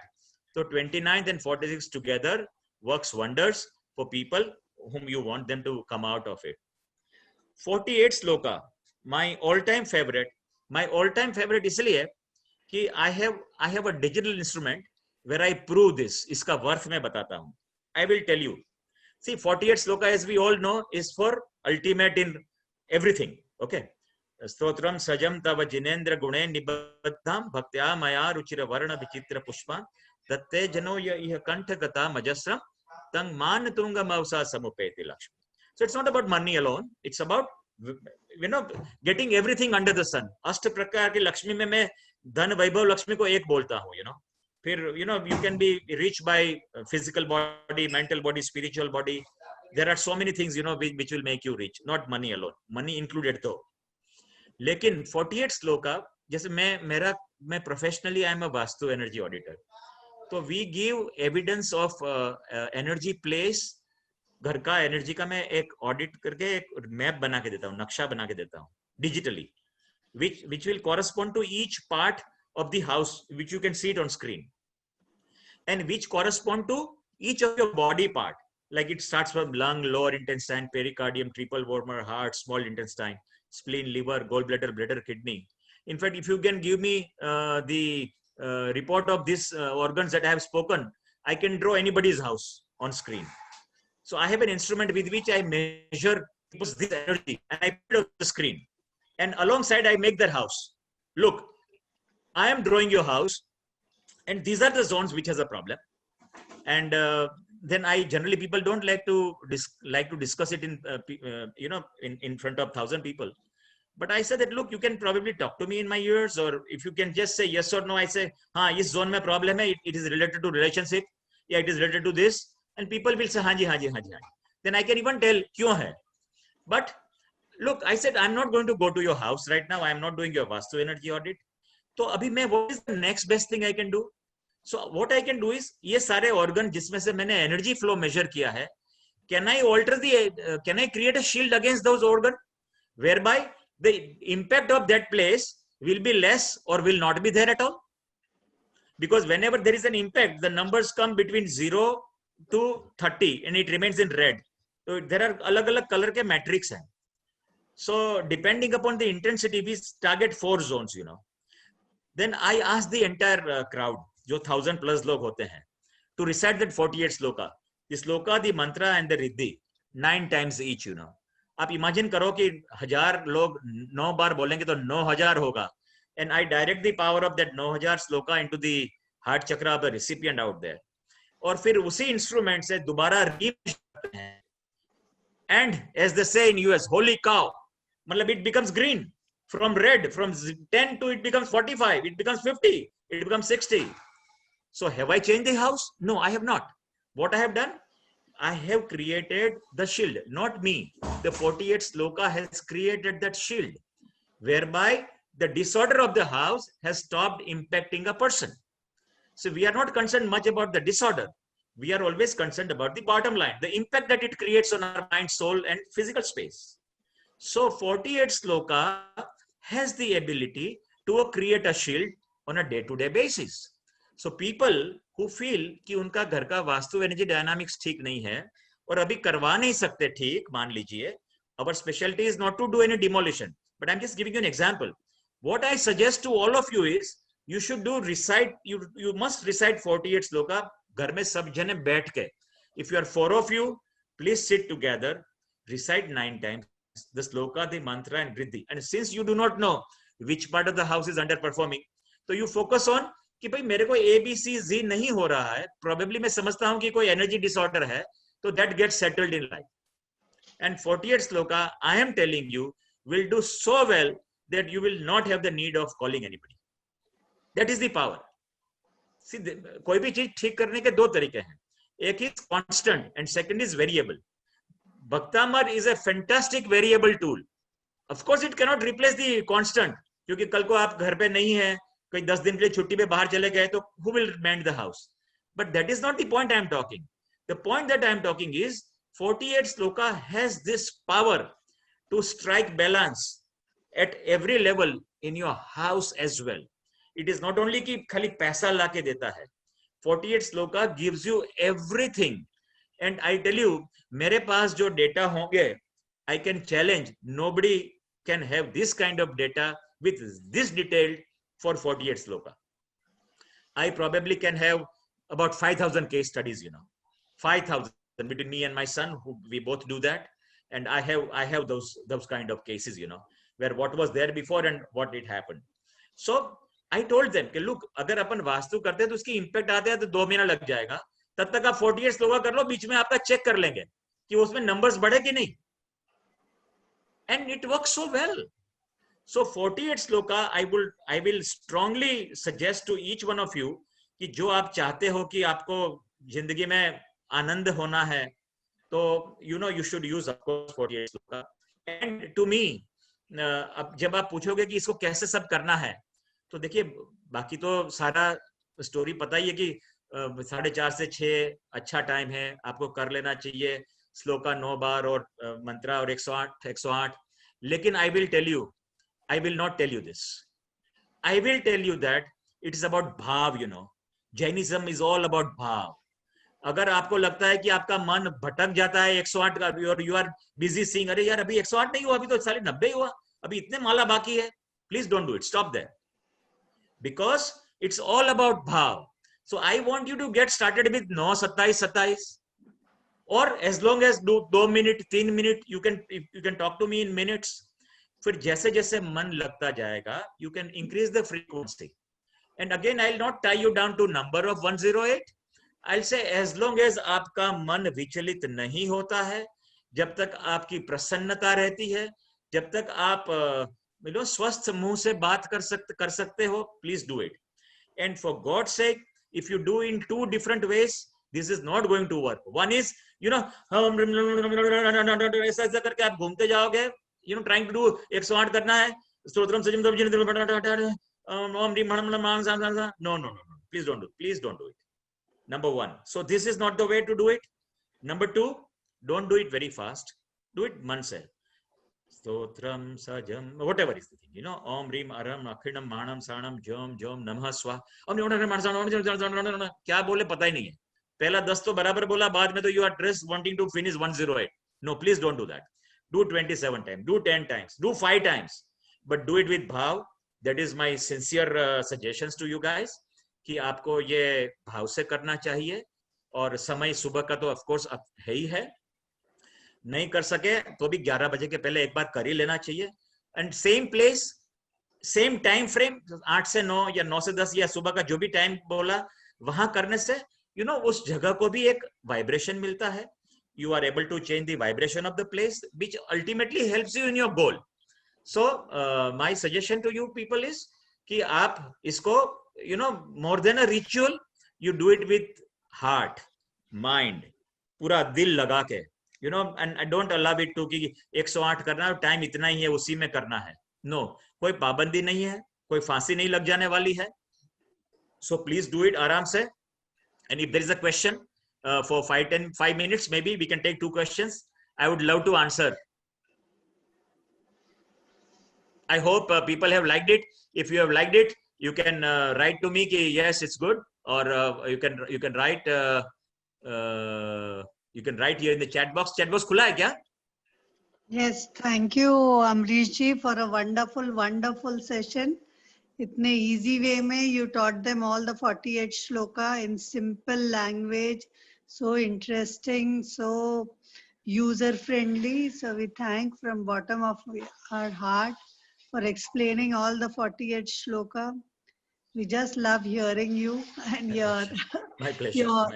तो 29th and 46 together works wonders for people whom you want them to come out of it. 48 shloka my all time favorite इसलिए कि I have a digital instrument where I prove this. इसका worth मैं बताता हूँ। I will tell you. See, 48 sloka, as we all know, is for ultimate in everything. Okay. Stotram sajam tava jinendra gune nibaddham bhaktya maya ruchira varna vichitra pushpan datte jano yah kantha gata majasram tang man tunga mausa samupeti lakshmi. So it's not about money alone. It's about, you know, getting everything under the sun. अष्ट प्रकार की लक्ष्मी में मैं धन वैभव लक्ष्मी को एक बोलता हूँ, you know. फिर you know, you can be rich by physical body, mental body, spiritual body. There are so many things, you know, which will make you rich, not money alone, money included though. लेकिन 48 श्लोका, जैसे मैं professionally I am a vastu energy auditor, तो we give evidence of energy place, घर का energy का मैं एक audit करके एक मैप बना के देता हूँ, नक्शा बना के देता हूँ digitally, which will correspond to each part of the house, which you can see it on screen, and which correspond to each of your body part. Like it starts from lung, lower intestine, pericardium, triple wormer, heart, small intestine, spleen, liver, gallbladder, bladder, kidney. In fact, if you can give me the report of these organs that I have spoken, I can draw anybody's house on screen. So I have an instrument with which I measure this energy and I put it on the screen. And alongside, I make their house. Look, I am drawing your house, and these are the zones which has a problem. And then I generally, people don't like to discuss it in you know, in front of 1,000 people. But I said that, look, you can probably talk to me in my ears, or if you can just say yes or no, I say, हाँ, इस zone में problem है, it is related to relationship, yeah, it is related to this, and people will say, हाँ जी, हाँ जी, हाँ जी, हाँ जी. Then I can even tell क्यों है. But look, I said, I'm not going to go to your house right now. I'm not doing your vastu energy audit. तो अभी मैं, what is the next best thing I can do? So what I can do is, ये सारे organ जिसमें से मैंने energy flow measure किया है, can I create a shield against those organs, whereby the impact of that place will be less or will not be there at all? Because whenever there is an impact, the numbers come between 0 to 30 and it remains in red. So there are अलग-अलग color के matrix हैं. So depending upon the intensity, we target 4 zones, you know. Then I ask the entire crowd, जो 1,000 plus लोग होते हैं, to recite that 48 sloka. The sloka, the mantra and the riddhi, 9 times each, you know. आप imagine करो कि 1000 लोग 9 बार बोलेंगे तो 9,000 होगा. And I direct the power of that 9,000 sloka into the heart chakra of the recipient out there. और फिर उसी instrument से दोबारा repeat करते हैं. And as they say in US, holy cow, matlab it becomes green from red, from 10 to it becomes 45, it becomes 50, it becomes 60. So have I changed the house? No, I have not. What I have done? I have created the shield, not me. The 48 sloka has created that shield, whereby the disorder of the house has stopped impacting a person. So we are not concerned much about the disorder. We are always concerned about the bottom line, the impact that it creates on our mind, soul, and physical space. So 48 sloka has the ability to create a shield on a day-to-day basis. So people who feel कि उनका घर का vastu energy dynamics ठीक नहीं है और अभी करवा नहीं सकते ठीक, मान लीजिए, our specialty is not to do any demolition, but I'm just giving you an example. What I suggest to all of you is you should do recite, you must recite 48 sloka घर में सब जने बैठ के. If you are 4 of you, please sit together, recite 9 times the sloka, the mantra and riddhi. And since you do not know which part of the house is underperforming, so you focus on कि भाई मेरे को ABCZ नहीं हो रहा है, probably मैं समझता हूं कि कोई energy disorder है, तो that gets settled in life. And 48 sloka, I am telling you, will do so well that you will not have the need of calling anybody. That is the power. See, कोई भी चीज ठीक करने के 2 तरीके हैं. एक is constant and second is variable. Bhaktamar is a fantastic variable tool. Of course, it cannot replace the constant. क्योंकि कल को आप घर पे नहीं है, कोई 10 दिन के लिए छुट्टी पे बाहर चले गए, तो who will mend the house? But that is not the point I am talking. The point that I am talking is 48 sloka has this power to strike balance at every level in your house as well. It is not only कि खाली पैसा लाके देता है. 48 sloka gives you everything. And I tell you, मेरे पास जो data होंगे, I can challenge, nobody can have this kind of data with this detailed for 48 sloka. I probably can have about 5,000 case studies, 5,000 between me and my son, who we both do that. And I have those kind of cases, where what was there before and what it happened. So I told them, look, अगर अपन वास्तु करते हैं तो उसकी impact आते हैं तो 2 महीना लग जाएगा, तब तक आप 48 sloka कर लो, बीच में आपका चेक कर लेंगे कि उसमें नंबर्स बढ़े कि नहीं. And it works so well. So 48 sloka, I will strongly suggest to each one of you कि जो आप चाहते हो कि आपको जिंदगी में आनंद होना है, तो you should use of course 48 sloka. And to me, अब जब आप पूछोगे कि इसको कैसे सब करना है, तो देखिए बाकी तो सारा स्टोरी पता ही है कि 4:30 से 6 अच्छा टाइम है, आपको कर लेना चाहिए श्लोका 9 बार और मंत्रा और 108. लेकिन I will not tell you this. I will tell you that it is about bhav, Jainism is all about bhav. अगर आपको लगता है कि आपका मन भटक जाता है 108 का, और you are busy seeing, अरे यार अभी 108 नहीं हुआ, अभी तो 90 हुआ, अभी इतने माला बाकी है, please don't do it. Stop there. Because it's all about bhav. So I want you to get started with 9, 27, or as long as 2 minutes, 3 minutes, you can talk to me in minutes. फिर जैसे जैसे मन लगता जाएगा, you can increase the frequency. And again, I'll not tie you down to number of 108. I'll say as long as आपका मन विचलित नहीं होता है, जब तक आपकी प्रसन्नता रहती है, जब तक आप स्वस्थ मुंह से बात कर सकते हो, please do it. And for God's sake, if you do in 2 different ways, this is not going to work. One is, ऐसा करके आप घूमते जाओगे, trying to do 108 करना है, stotram सजम no, please don't do it. Number 1. So this is not the way to do it. Number 2, don't do it very fast. Do it man se. Stotram sajam, whatever is the thing, Om Rim Aram Akhinam Manam Sanam Jom Namah Swa. क्या बोले पता ही नहीं है. पहला 10 तो बराबर बोला, बाद में तो you are just wanting to finish 108. No, please don't do that. Do 27 times, do 10 times, do 5 times, but do it with bhav. That is my sincere suggestions to you guys कि आपको ये भाव से करना चाहिए. और समय सुबह का तो of course है ही है, नहीं कर सके तो भी 11 बजे के पहले एक बार कर ही लेना चाहिए. And same place, same time frame, 8 से 9 या 9 से 10 या सुबह का जो भी टाइम बोला, वहां करने से उस जगह को भी एक वाइब्रेशन मिलता है, you are able to change the vibration of the place, which ultimately helps you in your goal. So my suggestion to you people is कि आप इसको more than a ritual, you do it with heart, mind, पूरा दिल लगा के, and I don't allow it to कि 108 करना है, टाइम इतना ही है, उसी में करना है. No, कोई पाबंदी नहीं है, कोई फांसी नहीं लग जाने वाली है. So please do it आराम से. And if there is a question for 5 minutes, maybe we can take 2 questions. I would love to answer. I hope people have liked it. If you have liked it, you can write to me कि yes, it's good, or you can write here in the chat box. Chat box खुला है क्या? Yes, thank you Amrish ji for a wonderful session. इतने easy way में you taught them all the 48 shloka in simple language, so interesting, so user friendly. So we thank from bottom of our heart for explaining all the 48 shloka. We just love hearing you and My pleasure. your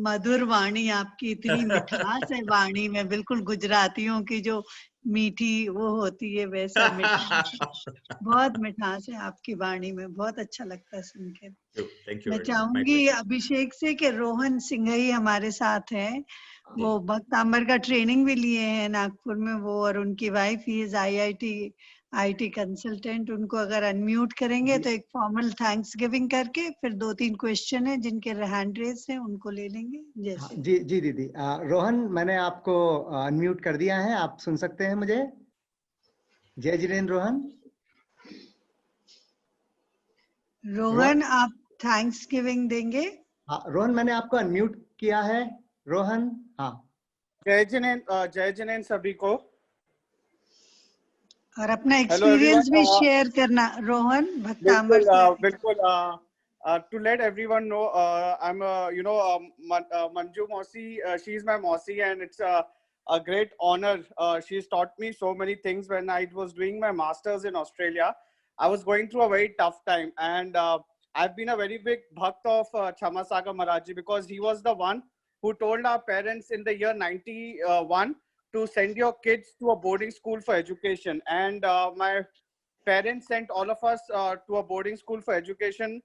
मधुर वाणी, आपकी इतनी मिठास है वाणी में, बिल्कुल गुजरातियों की जो मीठी वो होती है वैसा मिठास, बहुत मिठास है आपकी वाणी में, बहुत अच्छा लगता है सुन के. मैं चाहूंगी अभिषेक से कि रोहन सिंघई हमारे साथ हैं, वो भक्तांबर का ट्रेनिंग भी लिए हैं नागपुर में, वो और उनकी wife, he is IT consultant. उनको अगर अनम्यूट करेंगे तो एक फॉर्मल थैंक्स गिविंग करके फिर 2-3 क्वेश्चन है जिनके हैंड रेज है उनको ले लेंगे. जैसे जी दीदी. रोहन, मैंने आपको अनम्यूट कर दिया है, आप सुन सकते हैं मुझे. जय जिनेन्द्र रोहन, आप थैंक्स गिविंग देंगे. हाँ रोहन, मैंने आपको अनम्यूट किया है. रोहन, हाँ. जय जिनेन्द्र सभी को. और अपना एक्सपीरियंस भी शेयर करना रोहन भक्तांबर से. बिल्कुल. To let everyone know, I'm Manju Mausi, she's my Mausi, and it's a great honor. She's taught me so many things. When I was doing my masters in Australia, I was going through a very tough time, and I've been a very big bhakt of Chama Sagar Maharaj Ji, because he was the one who told our parents in the year 91 to send your kids to a boarding school for education. And my parents sent all of us to a boarding school for education.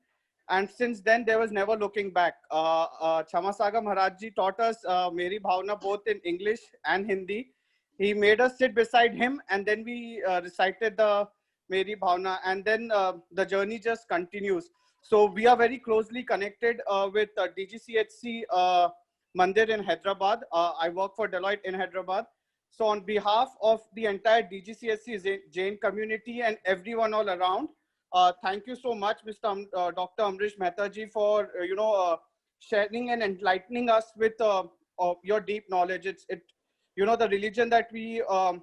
And since then, there was never looking back. Chama Sagar Maharaj Ji taught us Meri Bhavna both in English and Hindi. He made us sit beside him, and then we recited the Meri Bhavna, and then the journey just continues. So we are very closely connected with DGCHC Mandir in Hyderabad. I work for Deloitte in Hyderabad. So on behalf of the entire DGCSC Jain community and everyone all around, thank you so much, Dr. Amrish Mehta ji, for sharing and enlightening us with your deep knowledge. The religion that we are,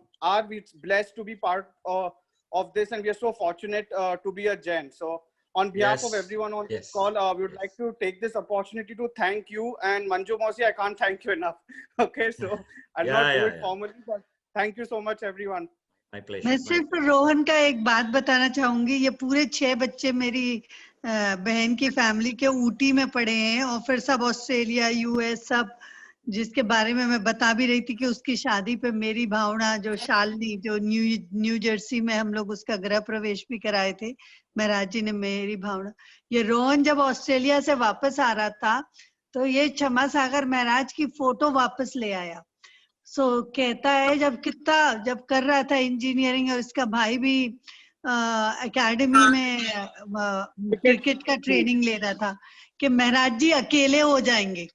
we're blessed to be part of this, and we are so fortunate to be a Jain. So on behalf of everyone on this call, we would like to take this opportunity to thank you. And Manju Mausi, I can't thank you enough. Okay, so I'll not do it formally, but thank you so much, everyone. My pleasure. मैं सिर्फ रोहन का एक बात बताना चाहूंगी. ये पूरे 6 बच्चे मेरी बहन की फैमिली के ऊटी में पढ़े हैं, और फिर सब ऑस्ट्रेलिया, यूएस, सब, जिसके बारे में मैं बता भी रही थी कि उसकी शादी पे मेरी भावना, जो शालिनी, जो न्यू जर्सी में हम लोग उसका गृह प्रवेश भी कराए थे, महाराज जी ने मेरी भावना. ये रोहन जब ऑस्ट्रेलिया से वापस आ रहा था तो ये क्षमा सागर महाराज की फोटो वापस ले आया. कहता है जब कर रहा था इंजीनियरिंग, और इसका भाई भी एकेडमी में क्रिकेट का ट्रेनिंग ले रहा था, कि महाराज जी अकेले हो जाएंगे,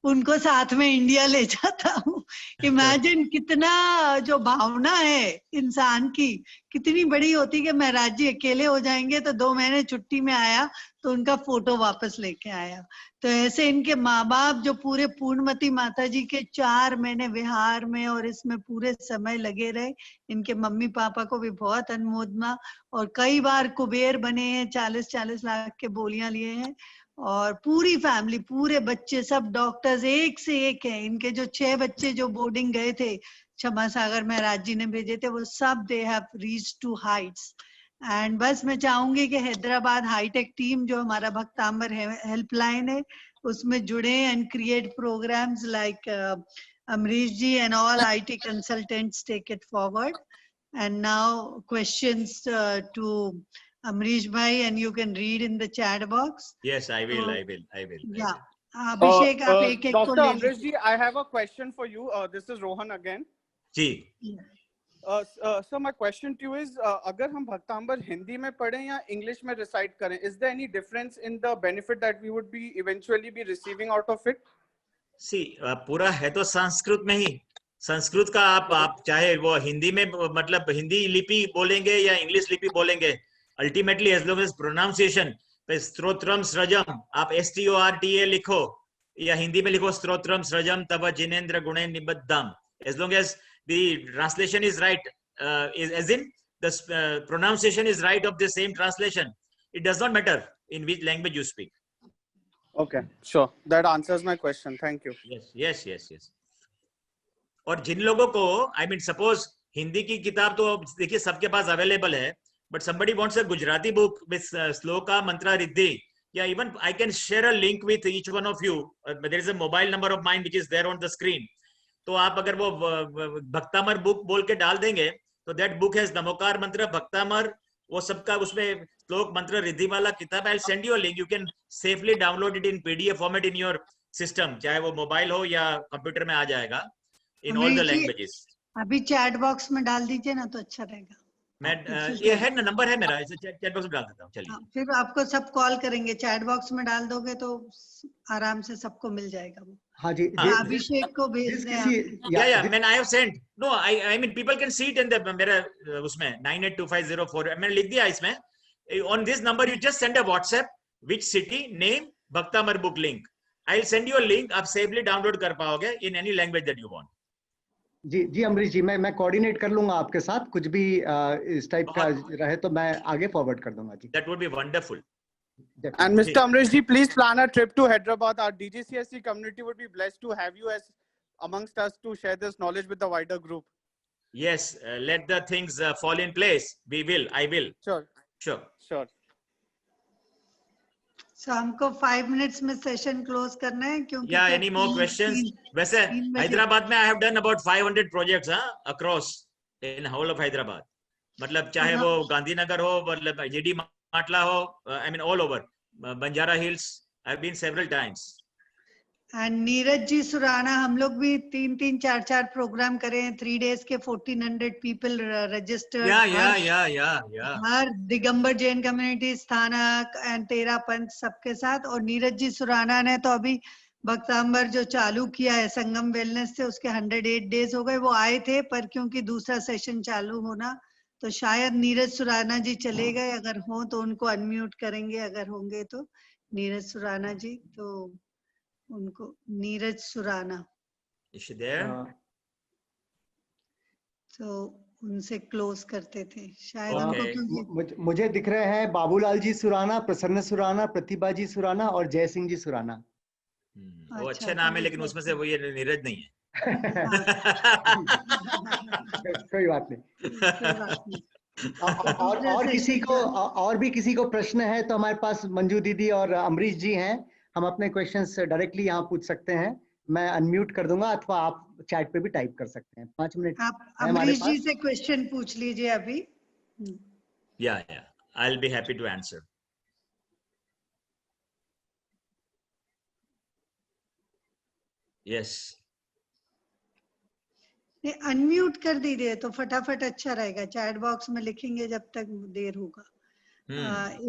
उनको साथ में इंडिया ले जाता हूँ. इमेजिन कितना जो भावना है इंसान की कितनी बड़ी होती कि महाराज जी अकेले हो जाएंगे. तो 2 महीने छुट्टी में आया तो उनका फोटो वापस लेके आया. तो ऐसे इनके माँ बाप जो पूरे पूर्णमती माता जी के 4 महीने विहार में और इसमें पूरे समय लगे रहे, इनके मम्मी पापा को भी बहुत अनुमोदना, और कई बार कुबेर बने हैं, 40-40 लाख के बोलियां लिए हैं, और पूरी फैमिली, पूरे बच्चे सब डॉक्टर्स एक से एक हैं. इनके जो 6 बच्चे जो बोर्डिंग गए थे क्षमा सागर महाराज जी ने भेजे थे, वो सब they have reached to heights. And बस मैं चाहूंगी कि हैदराबाद हाईटेक टीम जो हमारा भक्तांबर हेल्पलाइन है उसमें जुड़े and create programs like Amrish ji and all IT consultants take it forward. And now questions to Amrish bhai, and you can read in the chat box. Yes, I will. Yeah. Abhishek, आप एक एक को Dr. ले Amrish ji, I have a question for you. This is Rohan again. Ji. So my question to you is, अगर हम भक्तांबर हिंदी में पढ़ें या इंग्लिश में रिसाइट करें, is there any difference in the benefit that we would be eventually be receiving out of it? See, पूरा है तो संस्कृत में ही. संस्कृत का आप चाहे वो हिंदी में मतलब हिंदी लिपि बोलेंगे या इंग्लिश लिपि बोलेंगे, ultimately as long as pronunciation पे स्त्रोत्रम सृजम आप STORTA लिखो या हिंदी में लिखो स्त्रोत्रम सृजम तव जिनेन्द्र गुणे निबद्धम, as long as the translation is right, as in the pronunciation is right of the same translation, it does not matter in which language you speak. Okay, sure, that answers my question. Thank you. Yes. और जिन लोगों को I mean suppose Hindi की किताब तो देखिए सबके पास available है, but somebody wants a Gujarati book with shloka Mantra Riddhi, yeah, even I can share a link with each one of you. There is a mobile number of mine which is there on the screen. तो आप अगर वो Bhaktamar book बोल के डाल देंगे तो that book has Namokar मंत्र भक्तामर वो सबका उसमें श्लोक मंत्र रिद्धि वाला किताब. I'll send you a link. You can safely download it in PDF format in your system, चाहे वो मोबाइल हो या कंप्यूटर में आ जाएगा in all the languages. अभी चैट बॉक्स में डाल दीजिए ना तो अच्छा रहेगा. मैं ये है ना, नंबर है मेरा, इसे चैट बॉक्स में डाल देता हूँ. चलिए फिर आपको सब कॉल करेंगे, चैट बॉक्स में डाल दोगे तो आराम से सबको मिल जाएगा वो. हाँ जी. अभिषेक को भेज दें. Yeah, man, I have sent. No, I mean people can see it in the मेरा उसमें 982504 मैंने लिख दिया इसमें. On this number you just send a WhatsApp which city name Bhaktamar book link. I'll send you a link. आप safely download कर पाओगे in any language that you want. जी अमरीश जी, मैं कोऑर्डिनेट कर लूंगा आपके साथ, कुछ भी इस टाइप का रहे तो मैं आगे फॉरवर्ड कर दूंगा जी. That would be wonderful. And Mr. Amrish ji, please plan a trip to Hyderabad. Our DGCSE community would be blessed to have you as amongst us to share this knowledge with the wider group. Yes, let the things fall in place. We will. I will. Sure. So हमको 5 minutes में session close करना है क्योंकि. Yeah, any more questions? वैसे हैदराबाद में I have done about 500 projects across in whole of Hyderabad. मतलब चाहे वो गांधीनगर हो, मतलब GD माटला हो, I mean all over. Banjara Hills, I've been several times. And Neeraj ji Surana, हम लोग भी 3-3, 4-4 प्रोग्राम करे हैं. 3 days के 1400 people registered. Yeah. हर दिगंबर जैन कम्युनिटी, स्थानक एंड तेरा पंथ सबके साथ. और नीरज जी सुराना ने तो अभी भक्तांबर जो चालू किया है संगम वेलनेस से, उसके 108 days हो गए. वो आए थे पर क्योंकि दूसरा सेशन चालू होना तो शायद नीरज सुराना जी चले गए. अगर हो तो उनको अनम्यूट करेंगे, अगर होंगे तो. नीरज सुराना जी, तो उनको Neeraj Surana. Is she there? तो उनसे क्लोज करते थे शायद. Okay. उनको मुझे दिख रहे हैं बाबूलाल जी सुराना, प्रसन्न सुराना, प्रतिभा जी सुराना और जय सिंह जी सुराना. वो अच्छे नाम है लेकिन उसमें से वो ये नीरज नहीं है. कोई बात नहीं. और भी किसी को प्रश्न है तो हमारे पास मंजू दीदी और अमरीश जी हैं. हम अपने क्वेश्चंस डायरेक्टली यहाँ पूछ सकते हैं. मैं अनम्यूट कर दूंगा अथवा आप चैट पे भी टाइप कर सकते हैं. 5 मिनट आप अमरीश जी से क्वेश्चन पूछ लीजिए अभी. Yeah, I'll be happy to answer. Yes. Unmute कर दीजिए तो फटाफट अच्छा रहेगा. चैट बॉक्स में लिखेंगे जब तक देर होगा.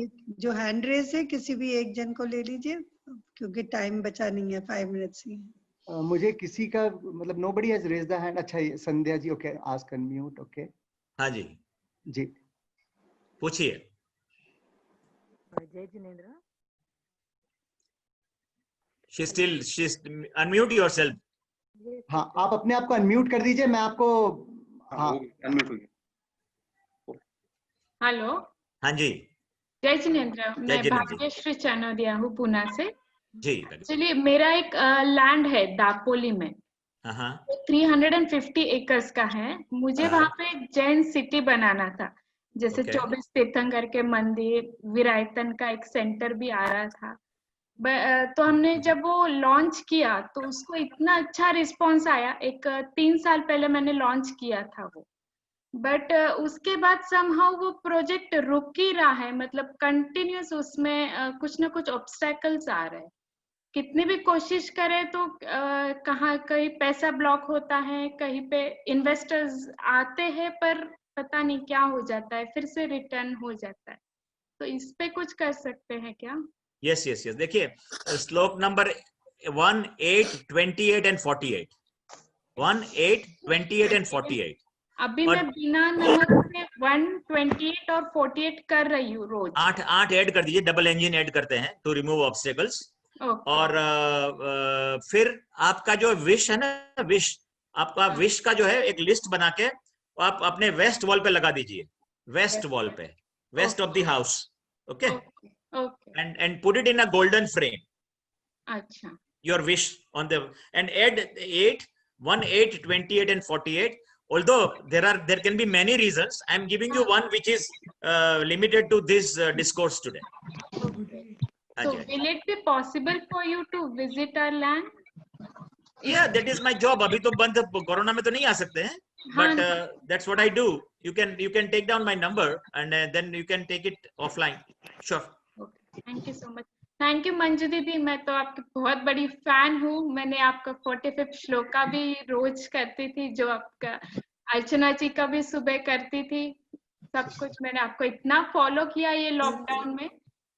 एक जो हैंड रेस है किसी भी एक जन को ले लीजिए क्योंकि टाइम बचा नहीं है. 5 मिनट्स ही. मुझे किसी का मतलब nobody has raised the hand. अच्छा Sandhya ji, okay, ask unmute. Okay, हाँ जी पूछिए. जय जिनेंद्र. She's unmute yourself. हाँ, आप अपने आप को अनम्यूट कर दीजिए. मैं आपको अनम्यूट हो गया. हेलो. हाँ जी. जय जिनेंद्र. मैं भाग्यश्री चनोदिया हूँ पुणे से. जी. चलिए, मेरा एक लैंड है दापोली में. 350 एकर्स का है. मुझे वहाँ पे एक जैन सिटी बनाना था. जैसे 24 तीर्थंकर के मंदिर, विरायतन का एक सेंटर भी आ रहा था. तो हमने जब वो लॉन्च किया तो उसको इतना अच्छा रिस्पॉन्स आया। एक 3 साल पहले मैंने लॉन्च किया था वो, बट उसके बाद समहाउ वो प्रोजेक्ट रुक ही रहा है, मतलब कंटिन्यूस उसमें कुछ ना कुछ ऑब्स्टेकल्स आ रहे हैं। कितनी भी कोशिश करें तो कहाँ कहीं पैसा ब्लॉक होता है, कहीं पे इन्वेस्टर्स आते हैं पर पता नहीं क्या हो जाता है, फिर से रिटर्न हो जाता है। तो इस पे कुछ कर सकते हैं क्या? यस यस यस, देखिए श्लोक नंबर 1, 8, 28 एंड 48, 1, 8, 28 एंड 48। अभी और मैं बिना नमक से 128 और 48 कर रही हूँ रोज। 8 ऐड कर दीजिए, डबल इंजन ऐड करते हैं टू रिमूव ऑब्स्टेकल्स। और फिर आपका जो विश है ना, विश, आपका विश का जो है एक लिस्ट बना के आप अपने वेस्ट वॉल पे लगा दीजिए, वेस्ट वॉल पे, west of the house, okay, and put it in a golden frame. अच्छा, your wish on the, and add 8, 1, 8, 28 and 48. Although there can be many reasons, I am giving you one which is limited to this discourse today. so will it be possible for you to visit our land? Yeah, that is my job. अभी तो बंद, corona में तो नहीं आ सकते हैं, but that's what I do. You can take down my number and then you can take it offline. Sure. Okay, thank you so much. Thank you Manju दीदी, मैं तो आपकी बहुत बड़ी फैन हूँ। मैंने आपका 45 श्लोका भी रोज करती थी, जो आपका अर्चना जी का भी सुबह करती थी, सब कुछ मैंने आपको इतना फॉलो किया ये लॉकडाउन में।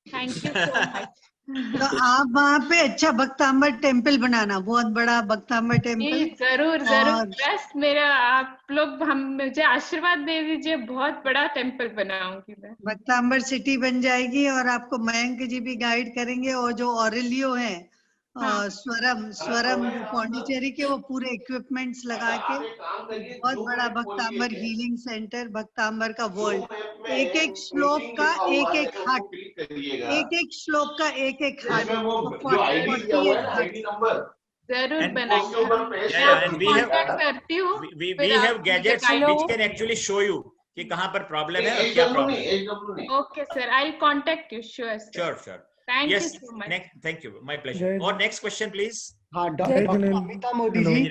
Thank you so much. तो आप वहाँ पे अच्छा भक्तांबर टेम्पल बनाना, बहुत बड़ा भक्तांबर टेम्पल। जरूर जरूर, बस मेरा आप लोग मुझे आशीर्वाद दे दीजिए, बहुत बड़ा टेम्पल बनाऊंगी मैं। भक्तांबर सिटी बन जाएगी और आपको मयंक जी भी गाइड करेंगे, और जो ऑरेलियो है, स्वरम पौंडीचेरी के, वो पूरे इक्विपमेंट्स लगा के बहुत बड़ा भक्तांबर हीलिंग सेंटर, भक्तांबर का वर्ल्ड, एक एक श्लोक का एक एक हट, एक एक श्लोक का एक एक हट, 48 हट जरूर बनाएंगे। And we have gadgets which can actually show you कि कहाँ पर प्रॉब्लम है और क्या प्रॉब्लम है। Okay sir, I will contact you. Sure sure sure, thank you so much. Thank you, my pleasure. और नेक्स्ट क्वेश्चन प्लीज। हाँ, doctor Amita Modi ji,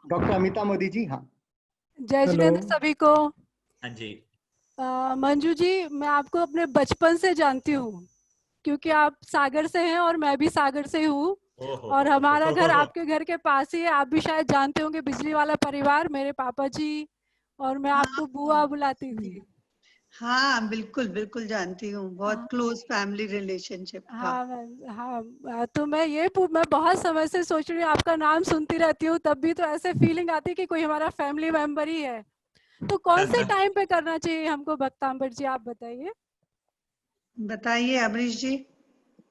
doctor Amita Modi ji. हाँ, जय जिनेंद्र सभी को। हाँ जी। मंजू जी, मैं आपको अपने बचपन से जानती हूँ, क्योंकि आप सागर से हैं और मैं भी सागर से हूँ, और हमारा घर आपके घर के पास ही है। आप भी शायद जानते होंगे बिजली वाला परिवार, मेरे पापा जी, और मैं आपको बुआ बुलाती थी। हाँ बिल्कुल बिल्कुल जानती हूँ, बहुत क्लोज फैमिली रिलेशनशिप था। हाँ, तो मैं बहुत समय से सोच रही हूँ, आपका नाम सुनती रहती हूँ, तब भी तो ऐसे फीलिंग आती है कि कोई हमारा फैमिली मेंबर ही है। तो कौन से टाइम पे करना चाहिए हमको भक्तांबर जी, आप बताइए। बताइए अमरीश जी।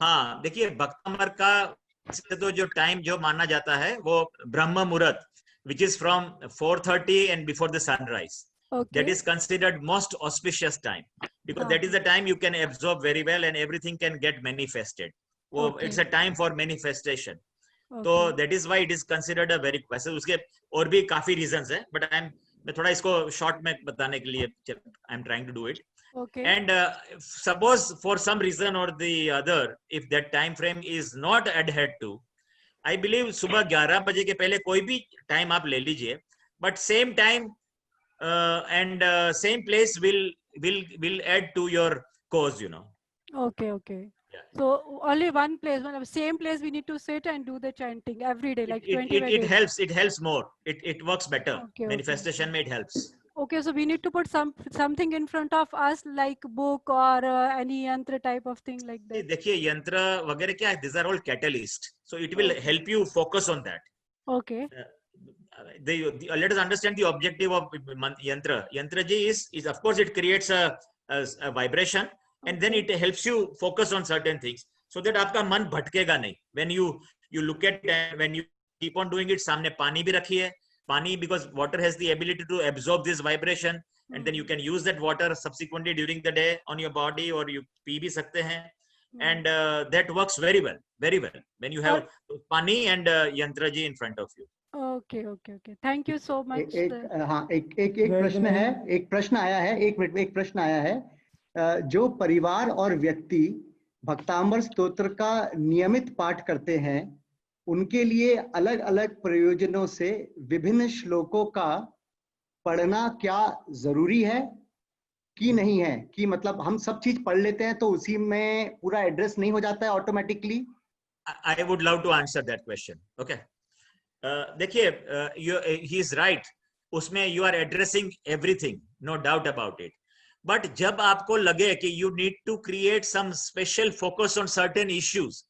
हाँ देखिए, भक्तांबर का तो जो टाइम जो माना जाता है वो ब्रह्म मुहूर्त, which is from 4:30 and before the sunrise. Okay. That is considered most auspicious time, because that is the time you can absorb very well and everything can get manifested. Okay. It's a time for manifestation. Okay. So that is why it is considered a very, वैसे उसके और भी काफी reasons हैं, but मैं थोड़ा इसको short में बताने के लिए I'm trying to do it. Okay. And suppose for some reason or the other, if that time frame is not adhered to, I believe सुबह 11 बजे के पहले कोई भी टाइम आप ले लीजिए, but same time and same place will add to your cause, you know. Okay. Yeah. So only one place, same place we need to sit and do the chanting every day, like 20 days. It helps more. It works better. Okay, manifestation में it helps. Okay, so we need to put something in front of us, like book or any yantra type of thing like that. देखिए यंत्र वगैरह क्या है? These are all catalyst. So it will help you focus on that. Okay. Let us understand the objective of yantra. Yantra ji is of course it creates a vibration, and then it helps you focus on certain things, so that आपका मन भटकेगा नहीं. When you look at it, when you keep on doing it, सामने पानी भी रखिए. Pani, because water has the ability to absorb this vibration, and then you can use that water subsequently during the day on your body, or you pee bhi sakte hain, and that works very well when you have Pani and Yantra ji in front of you. Okay. Thank you so much. एक प्रश्न है, एक प्रश्न आया है, एक minute में एक प्रश्न आया है। जो परिवार और व्यक्ति भक्तांबर स्तोत्र का नियमित पाठ करते हैं उनके लिए अलग अलग प्रयोजनों से विभिन्न श्लोकों का पढ़ना क्या जरूरी है कि नहीं है? कि मतलब हम सब चीज पढ़ लेते हैं तो उसी में पूरा एड्रेस नहीं हो जाता है automatically? I would love to answer that question. Okay. देखिए, he is right. उसमें you are addressing everything, no doubt about it. But जब आपको लगे कि you need to create some special focus on certain issues,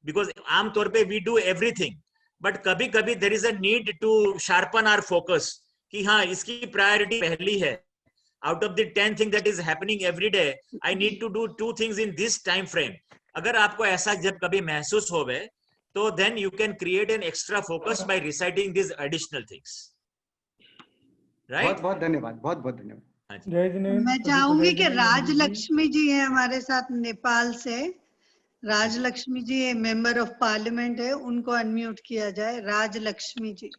because आमतौर पे we do everything, but कभी-कभी there is a need to sharpen our focus कि हाँ इसकी priority पहली है. Out of the 10 things that is happening every day, I need to do 2 things in this time frame. अगर आपको ऐसा जब कभी महसूस होवे, तो then you can create an extra focus by reciting these additional things. Right? बहुत बहुत धन्यवाद, बहुत बहुत धन्यवाद। मैं चाहूंगी कि राजलक्ष्मी जी हैं हमारे साथ नेपाल से। राजलक्ष्मी जी मेंबर ऑफ पार्लियामेंट है, उनको अनम्यूट किया जाए। राजलक्ष्मी जी।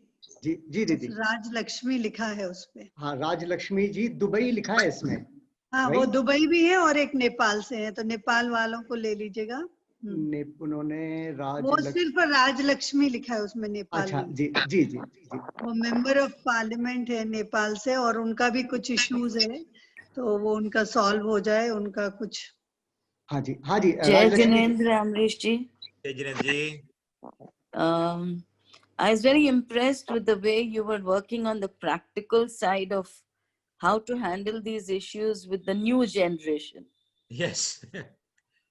जी जी दीदी। राजलक्ष्मी लिखा है उसपे। हाँ, राजलक्ष्मी जी, दुबई लिखा है इसमें। हाँ, वो दुबई भी है और एक नेपाल से है, तो नेपाल वालों को ले लीजिएगा। उन्होंने वो सिर्फ राजलक्ष्मी लिखा है उसमें नेपाल। अच्छा, जी जी जी जी। वो मेंबर ऑफ पार्लियामेंट है नेपाल से और उनका भी कुछ इश्यूज है, तो वो उनका सॉल्व हो जाए, उनका कुछ। हाँ जी, हाँ जी। जय जिनेंद्र अमरीश जी। जय जिनेंद्र जी। I was very impressed with the way you were working on the practical side of how to handle these issues with the new generation. Yes.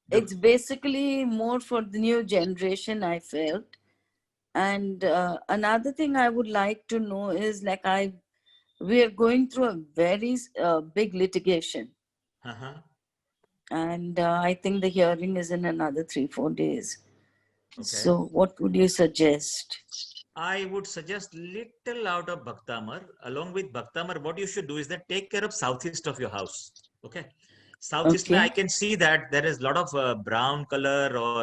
It's basically more for the new generation, I felt. And another thing I would like to know is, like, we are going through a very big litigation. Uh-huh. And I think the hearing is in another 3-4 days. Okay. So what would you suggest? I would suggest little out of Bhaktamar. Along with Bhaktamar, what you should do is that take care of southeast of your house. Okay. Southeast, Okay. I can see that there is a lot of brown color or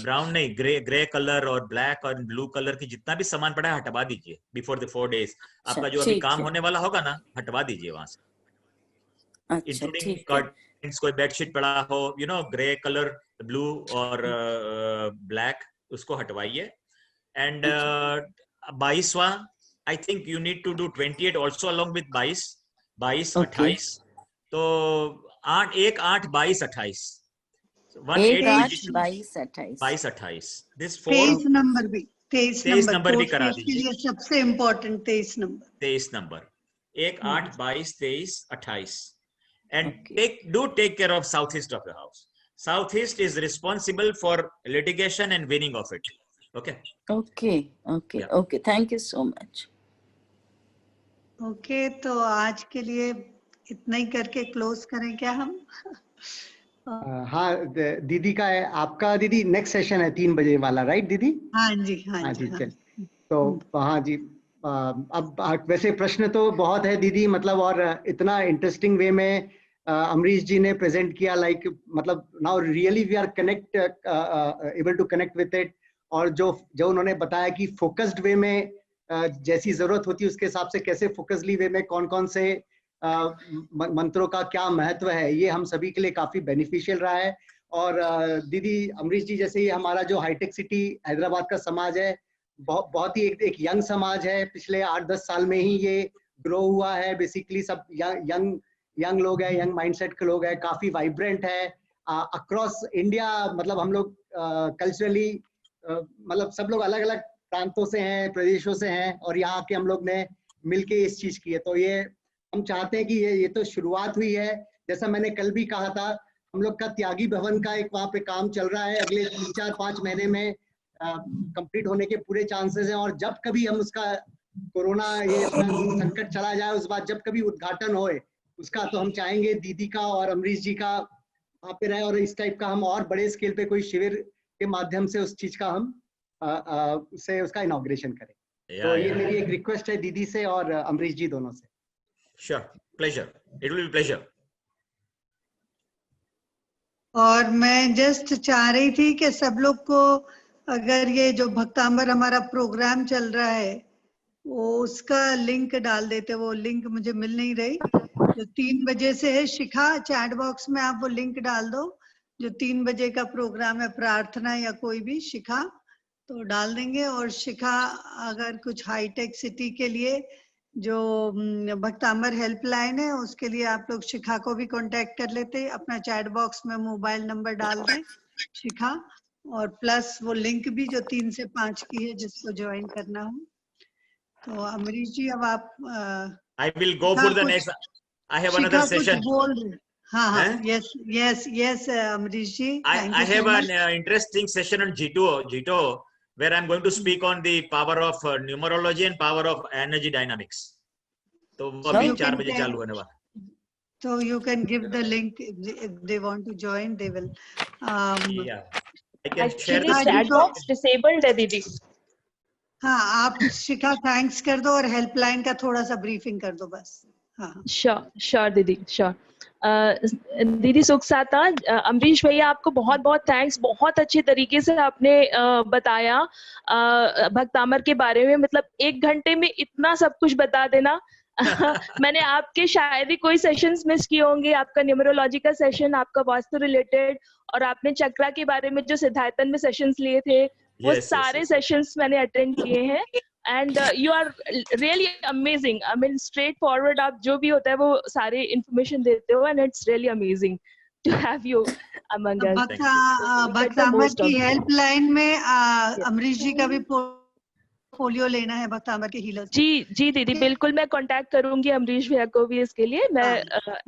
brown नहीं, gray color और black और blue color की जितना भी सामान पड़ा है हटवा दीजिए before the 4 days. आपका जो अभी काम होने वाला होगा ना, हटवा दीजिए वहां से. Including curtains, कोई बेडशीट पड़ा हो, you know, gray color, blue और black, उसको हटवाइए. And 22वां, I think you need to do 28 also along with 22, 28. तो 8, 1, 8, 22, 28. 1, 8, 22, 28. This 4. 23 नंबर भी, 23 नंबर भी करा दीजिए। सबसे important 23 number. 23 number, 1, 8, 22, 23, 28. And take care of southeast of your house. Southeast is responsible for litigation and winning of it. Okay. Okay. Yeah. Okay. Thank you so much. Okay, तो आज के लिए इतना ही करके क्लोज करें क्या हम? हाँ दीदी का है, आपका दीदी नेक्स्ट सेशन है 3 बजे वाला, राइट दीदी? हाँ जी, हाँ जी। चल, तो हाँ जी, अब वैसे प्रश्न तो बहुत है दीदी, मतलब और इतना इंटरेस्टिंग वे में अमरीश जी ने प्रेजेंट किया, लाइक मतलब now really we are able to connect with it. और जो उन्होंने बताया कि फोकस्ड वे में जैसी जरूरत होती है उसके हिसाब से कैसे फोकसली वे में कौन कौन से मंत्रों का क्या महत्व है, ये हम सभी के लिए काफी बेनिफिशियल रहा है। और दीदी अमरीश जी, जैसे ही हमारा जो हाईटेक सिटी हैदराबाद का समाज है, बहुत ही एक यंग समाज है, पिछले 8-10 साल में ही ये ग्रो हुआ है। बेसिकली सब यंग लोग हैं, यंग माइंडसेट के लोग हैं, काफी वाइब्रेंट है अक्रॉस इंडिया। मतलब हम लोग कल्चरली मतलब सब लोग अलग अलग प्रांतों से हैं, प्रदेशों से हैं, और यहाँ के हम लोग ने मिलके इस चीज की है। तो ये हम चाहते हैं कि ये तो शुरुआत हुई है। जैसा मैंने कल भी कहा था, हम लोग का त्यागी भवन का एक वहाँ पे काम चल रहा है, अगले 3-4-5 महीने में कंप्लीट होने के पूरे चांसेस हैं। और जब कभी हम उसका कोरोना ये संकट चला जाए, उस बाद जब कभी उद्घाटन होए उसका, तो हम चाहेंगे दीदी का और अमरीश जी का वहाँ पे रहे, और इस टाइप का हम और बड़े स्केल पे कोई शिविर के माध्यम से उस चीज का हम उसका इनॉग्रेशन करें। तो ये मेरी एक रिक्वेस्ट है दीदी से और अमरीश जी दोनों से। Sure, pleasure. It will be pleasure. और मैं जस्ट चाह रही थी कि सब लोग को, अगर ये जो भक्तांबर हमारा प्रोग्राम चल रहा है वो उसका लिंक डाल देते। वो लिंक मुझे मिल नहीं रही, जो 3 बजे से है। शिखा, चैट बॉक्स में आप वो लिंक डाल दो जो 3 बजे का प्रोग्राम है प्रार्थना या कोई भी शिखा तो डाल देंगे। और शिखा अगर कुछ हाईटेक सिटी के लिए जो भक्तामर हेल्पलाइन है उसके लिए आप लोग शिखा को भी कांटेक्ट कर लेते, अपना चैट बॉक्स में मोबाइल नंबर डाल दें शिखा, और प्लस वो लिंक भी जो 3 से 5 की है जिसको ज्वाइन करना हो। तो अमरीश जी अब आप I will go for the next. I have another session. हाँ, yes, Amrish ji. I have an interesting session on G2, where I'm going to speak on the power of numerology and power of energy dynamics. तो वो अभी 4 बजे चालू होने वाला। So you can give the link if they want to join, they will. Yeah, I can share Actually, the chat box disabled है दीदी। हाँ, आप शिखा थैंक्स कर दो और हेल्पलाइन का थोड़ा सा ब्रीफिंग कर दो बस। हाँ, श्योर दीदी, श्योर। दीदी सुख साता, अमरीश भैया आपको बहुत बहुत थैंक्स, बहुत अच्छे तरीके से आपने बताया भक्तामर के बारे में। मतलब 1 घंटे में इतना सब कुछ बता देना। मैंने आपके शायद ही कोई सेशंस मिस किए होंगे, आपका न्यूमरोलॉजी का सेशन, आपका वास्तु रिलेटेड, और आपने चक्रा के बारे में जो सिद्धार्थन में सेशंस लिए थे वो सारे सेशंस मैंने अटेंड किए हैं। And you are really amazing. I mean straightforward आप जो भी होता है वो सारे इंफॉर्मेशन देते हो, and it's really amazing to have you among us. Bhaktamar की हेल्पलाइन में अमरीश जी का भी पोर्टफोलियो लेना है भक्तामर के हीलर्स। जी दीदी, बिल्कुल मैं कांटेक्ट करूंगी अमरीश भैया को भी इसके लिए, मैं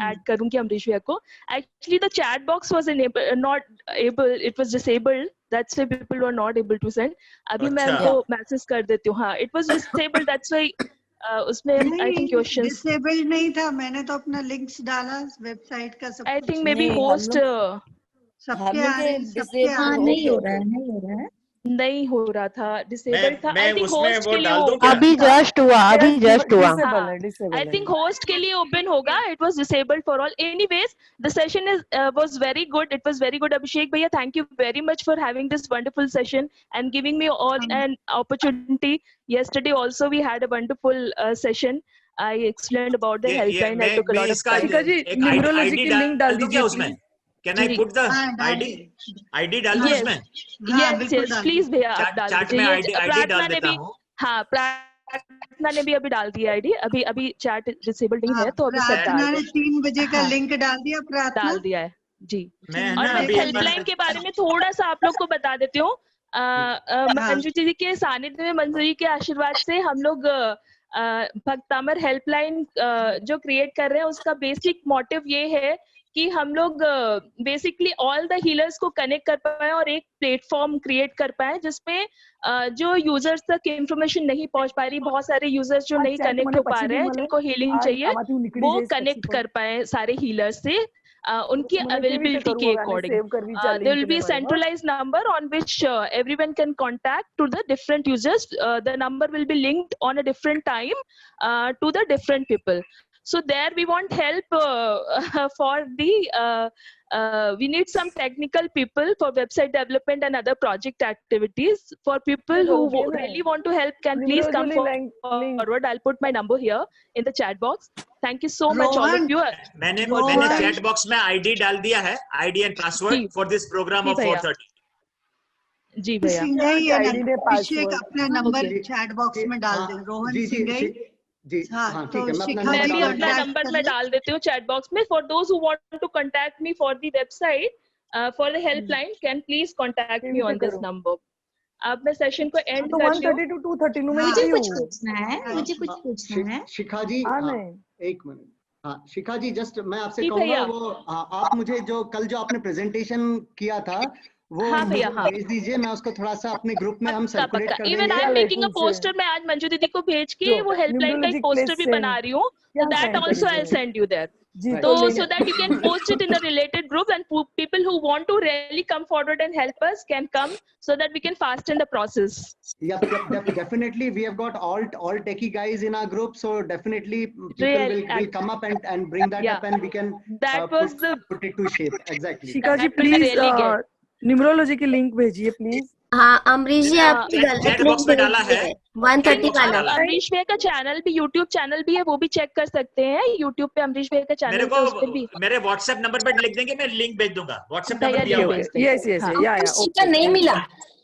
ऐड करूंगी अमरीश भैया को। Actually the chat box was not able, it was disabled, that's why people were not able to send. अभी मैं उनको मैसेज कर देती हूँ। हाँ, it was disabled, that's why उसमें आई थिंक क्वेश्चंस डिसेबल्ड नहीं था, मैंने तो अपना लिंक्स डाला वेबसाइट का सब। I think may be host सबके नहीं हो रहा था, डिसेबल था। आई थिंक होस्ट के लिए अभी जस्ट हुआ आई थिंक होस्ट के लिए ओपन होगा। It was disabled for all. Anyways the session was very good, it was very good. Abhishek भैया, thank you very much for having this wonderful session and giving me all an opportunity. yesterday also we had a wonderful session. I explained about the helpline. I took a lot of time. Numerology की link डाल दीजिए उसमें। Can I put the ID डाल दूं उसमें? Yes, please भैया आप डाल दीजिए। चैट में ID डाल देता हूं। हाँ, प्रार्थना ने भी अभी डाल दिया आईडी। अभी चैट डिसेबल्ड नहीं है तो अभी सब प्रार्थना ने 3 बजे का लिंक डाल दिया। प्रार्थना डाल दिया है जी। और मैं हेल्पलाइन के बारे में थोड़ा सा आप लोग को बता देती हूँ। मंजू जी के सानिध्य में, मंजूरी के आशीर्वाद से हम लोग भक्तामर हेल्पलाइन जो क्रिएट कर रहे हैं उसका बेसिक मोटिव ये है कि हम लोग बेसिकली ऑल द हीलर्स को कनेक्ट कर पाए और एक प्लेटफॉर्म क्रिएट कर पाए जिसमें जो यूजर्स तक इंफॉर्मेशन नहीं पहुंच पा रही, बहुत सारे यूजर्स जो नहीं कनेक्ट हो पा रहे हैं, जिनको हीलिंग चाहिए, वो कनेक्ट कर पाए सारे हीलर्स से उनकी अवेलेबिलिटी के according. there will be a centralized number on which everyone can contact to the different users. The number will be linked on a different time to the different people. So there we want help for the we need some technical people for website development and other project activities. For people who really want to help, can please come forward. I'll put my number here in the chat box. Thank you so much all of you. मैंने chat box में ID डाल दिया है, ID and password for this program of 4:30. जी भैया, अभिषेक अपना number chat box में डाल दे। रोहन सिंघई जी, हाँ, ठीक है, मैं भी अपना नंबर में डाल देती हूँ चैट बॉक्स में। For those who want to contact me for the website, for the helpline, can please contact me on this number. अब मैं सेशन को एंड कर रही हूँ। 1:30 to 2:30 मुझे कुछ पूछना है। शिखा जी, एक मिनट। हाँ, शिखा जी, जस्ट मैं आपसे कहूँगा वो आप मुझे जो कल जो आपने प्रेजेंटेशन किया था वो भेज दीजिए, मैं उसको थोड़ा सा अपने ग्रुप में हम सर्कुलेट कर देंगे। Even I am making a poster, मैं आज मंजू दीदी को भेज के वो हेल्पलाइन का एक पोस्टर भी बना रही हूँ, that also I will send you there, so that you can post it in a related group and people who want to really come forward and help us can come, so that we can fasten the process. Yep, definitely we have got all techie guys in our group, so definitely people will come up and bring that up and we can put it to shape. Exactly. Shikha ji, please numerology की link भेजिए please. हाँ अमरीश जी आपकी गलत chat link box में डाला भेज है, दिए 130 वाला। अमरीश भैया का चैनल भी, यूट्यूब चैनल भी है, वो भी चेक कर सकते हैं। यूट्यूब पे अमरीश भैया का मेरे चैनल को है, उस पर भी मेरे व्हाट्सएप नंबर पे लिख देंगे, मैं लिंक भेज दूंगा। व्हाट्सएप भैया नंबर दिया लिंक हुआ है। भेज देंगे। यस यस हाँ। या अमरीश जी का नहीं मिला,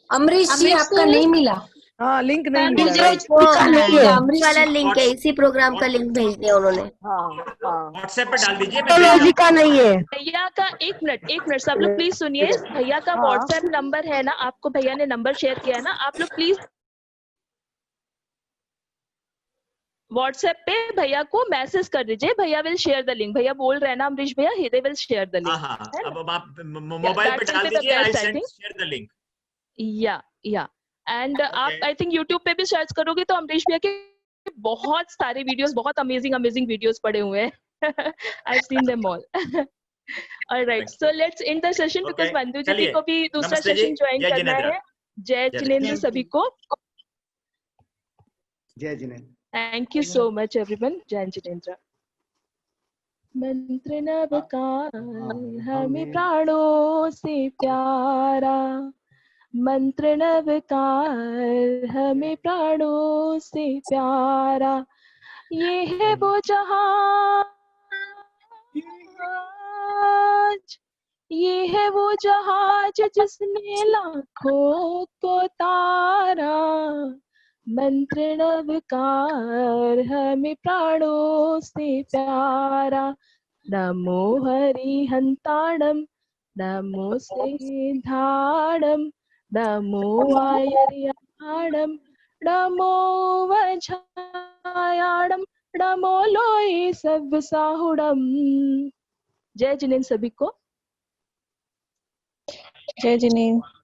अमरीश जी आपका नहीं मिला। हाँ लिंक नहीं मैम, मिला। मुझे right? वो अमरीश वाला लिंक है, इसी प्रोग्राम का लिंक भेज दिया उन्होंने। हाँ हाँ व्हाट्सएप पे डाल दीजिए, मैं भेज दूंगा। का नहीं है। भैया का एक मिनट सब लोग प्लीज सुनिए। भैया का हाँ। व्हाट्सएप नंबर है ना, आपको भैया ने नंबर शेयर किया है ना, आप लोग प्लीज व्हाट्सएप पे भैया को मैसेज कर दीजिए। भैया विल शेयर द लिंक। भैया बोल रहे हैं ना अमरीश भैया, they will share the link. हाँ, अब आप मोबाइल पे डाल दीजिए, I send share the link. या एंड आप आई थिंक यूट्यूब पे भी सर्च करोगे तो अमरीश भैया के बहुत सारे वीडियोस, बहुत अमेजिंग वीडियोस पड़े हुए हैं। I have seen them all. Alright, so let's end the session because Manju ji को भी दूसरा सेशन ज्वाइन करना है। जय जिनेंद्र सभी को। जय Jinendra. Thank you so much everyone. जय जिनेंद्र। मंत्र नवकार हमें प्राणों से प्यारा, मंत्र नवकार हमें प्राणों से प्यारा, ये है वो जहाज, ये है वो जहाज जिसने लाखों को तारा, मंत्र नवकार हमें प्राणों से प्यारा, नमो हरिहंताणम, नमो सिद्धाणम, नमो आयर्याणम, नमो वज्रायाणम, नमो लोई सब साहुणम। जय जिनेंद्र सभी को। जय जिनेंद्र।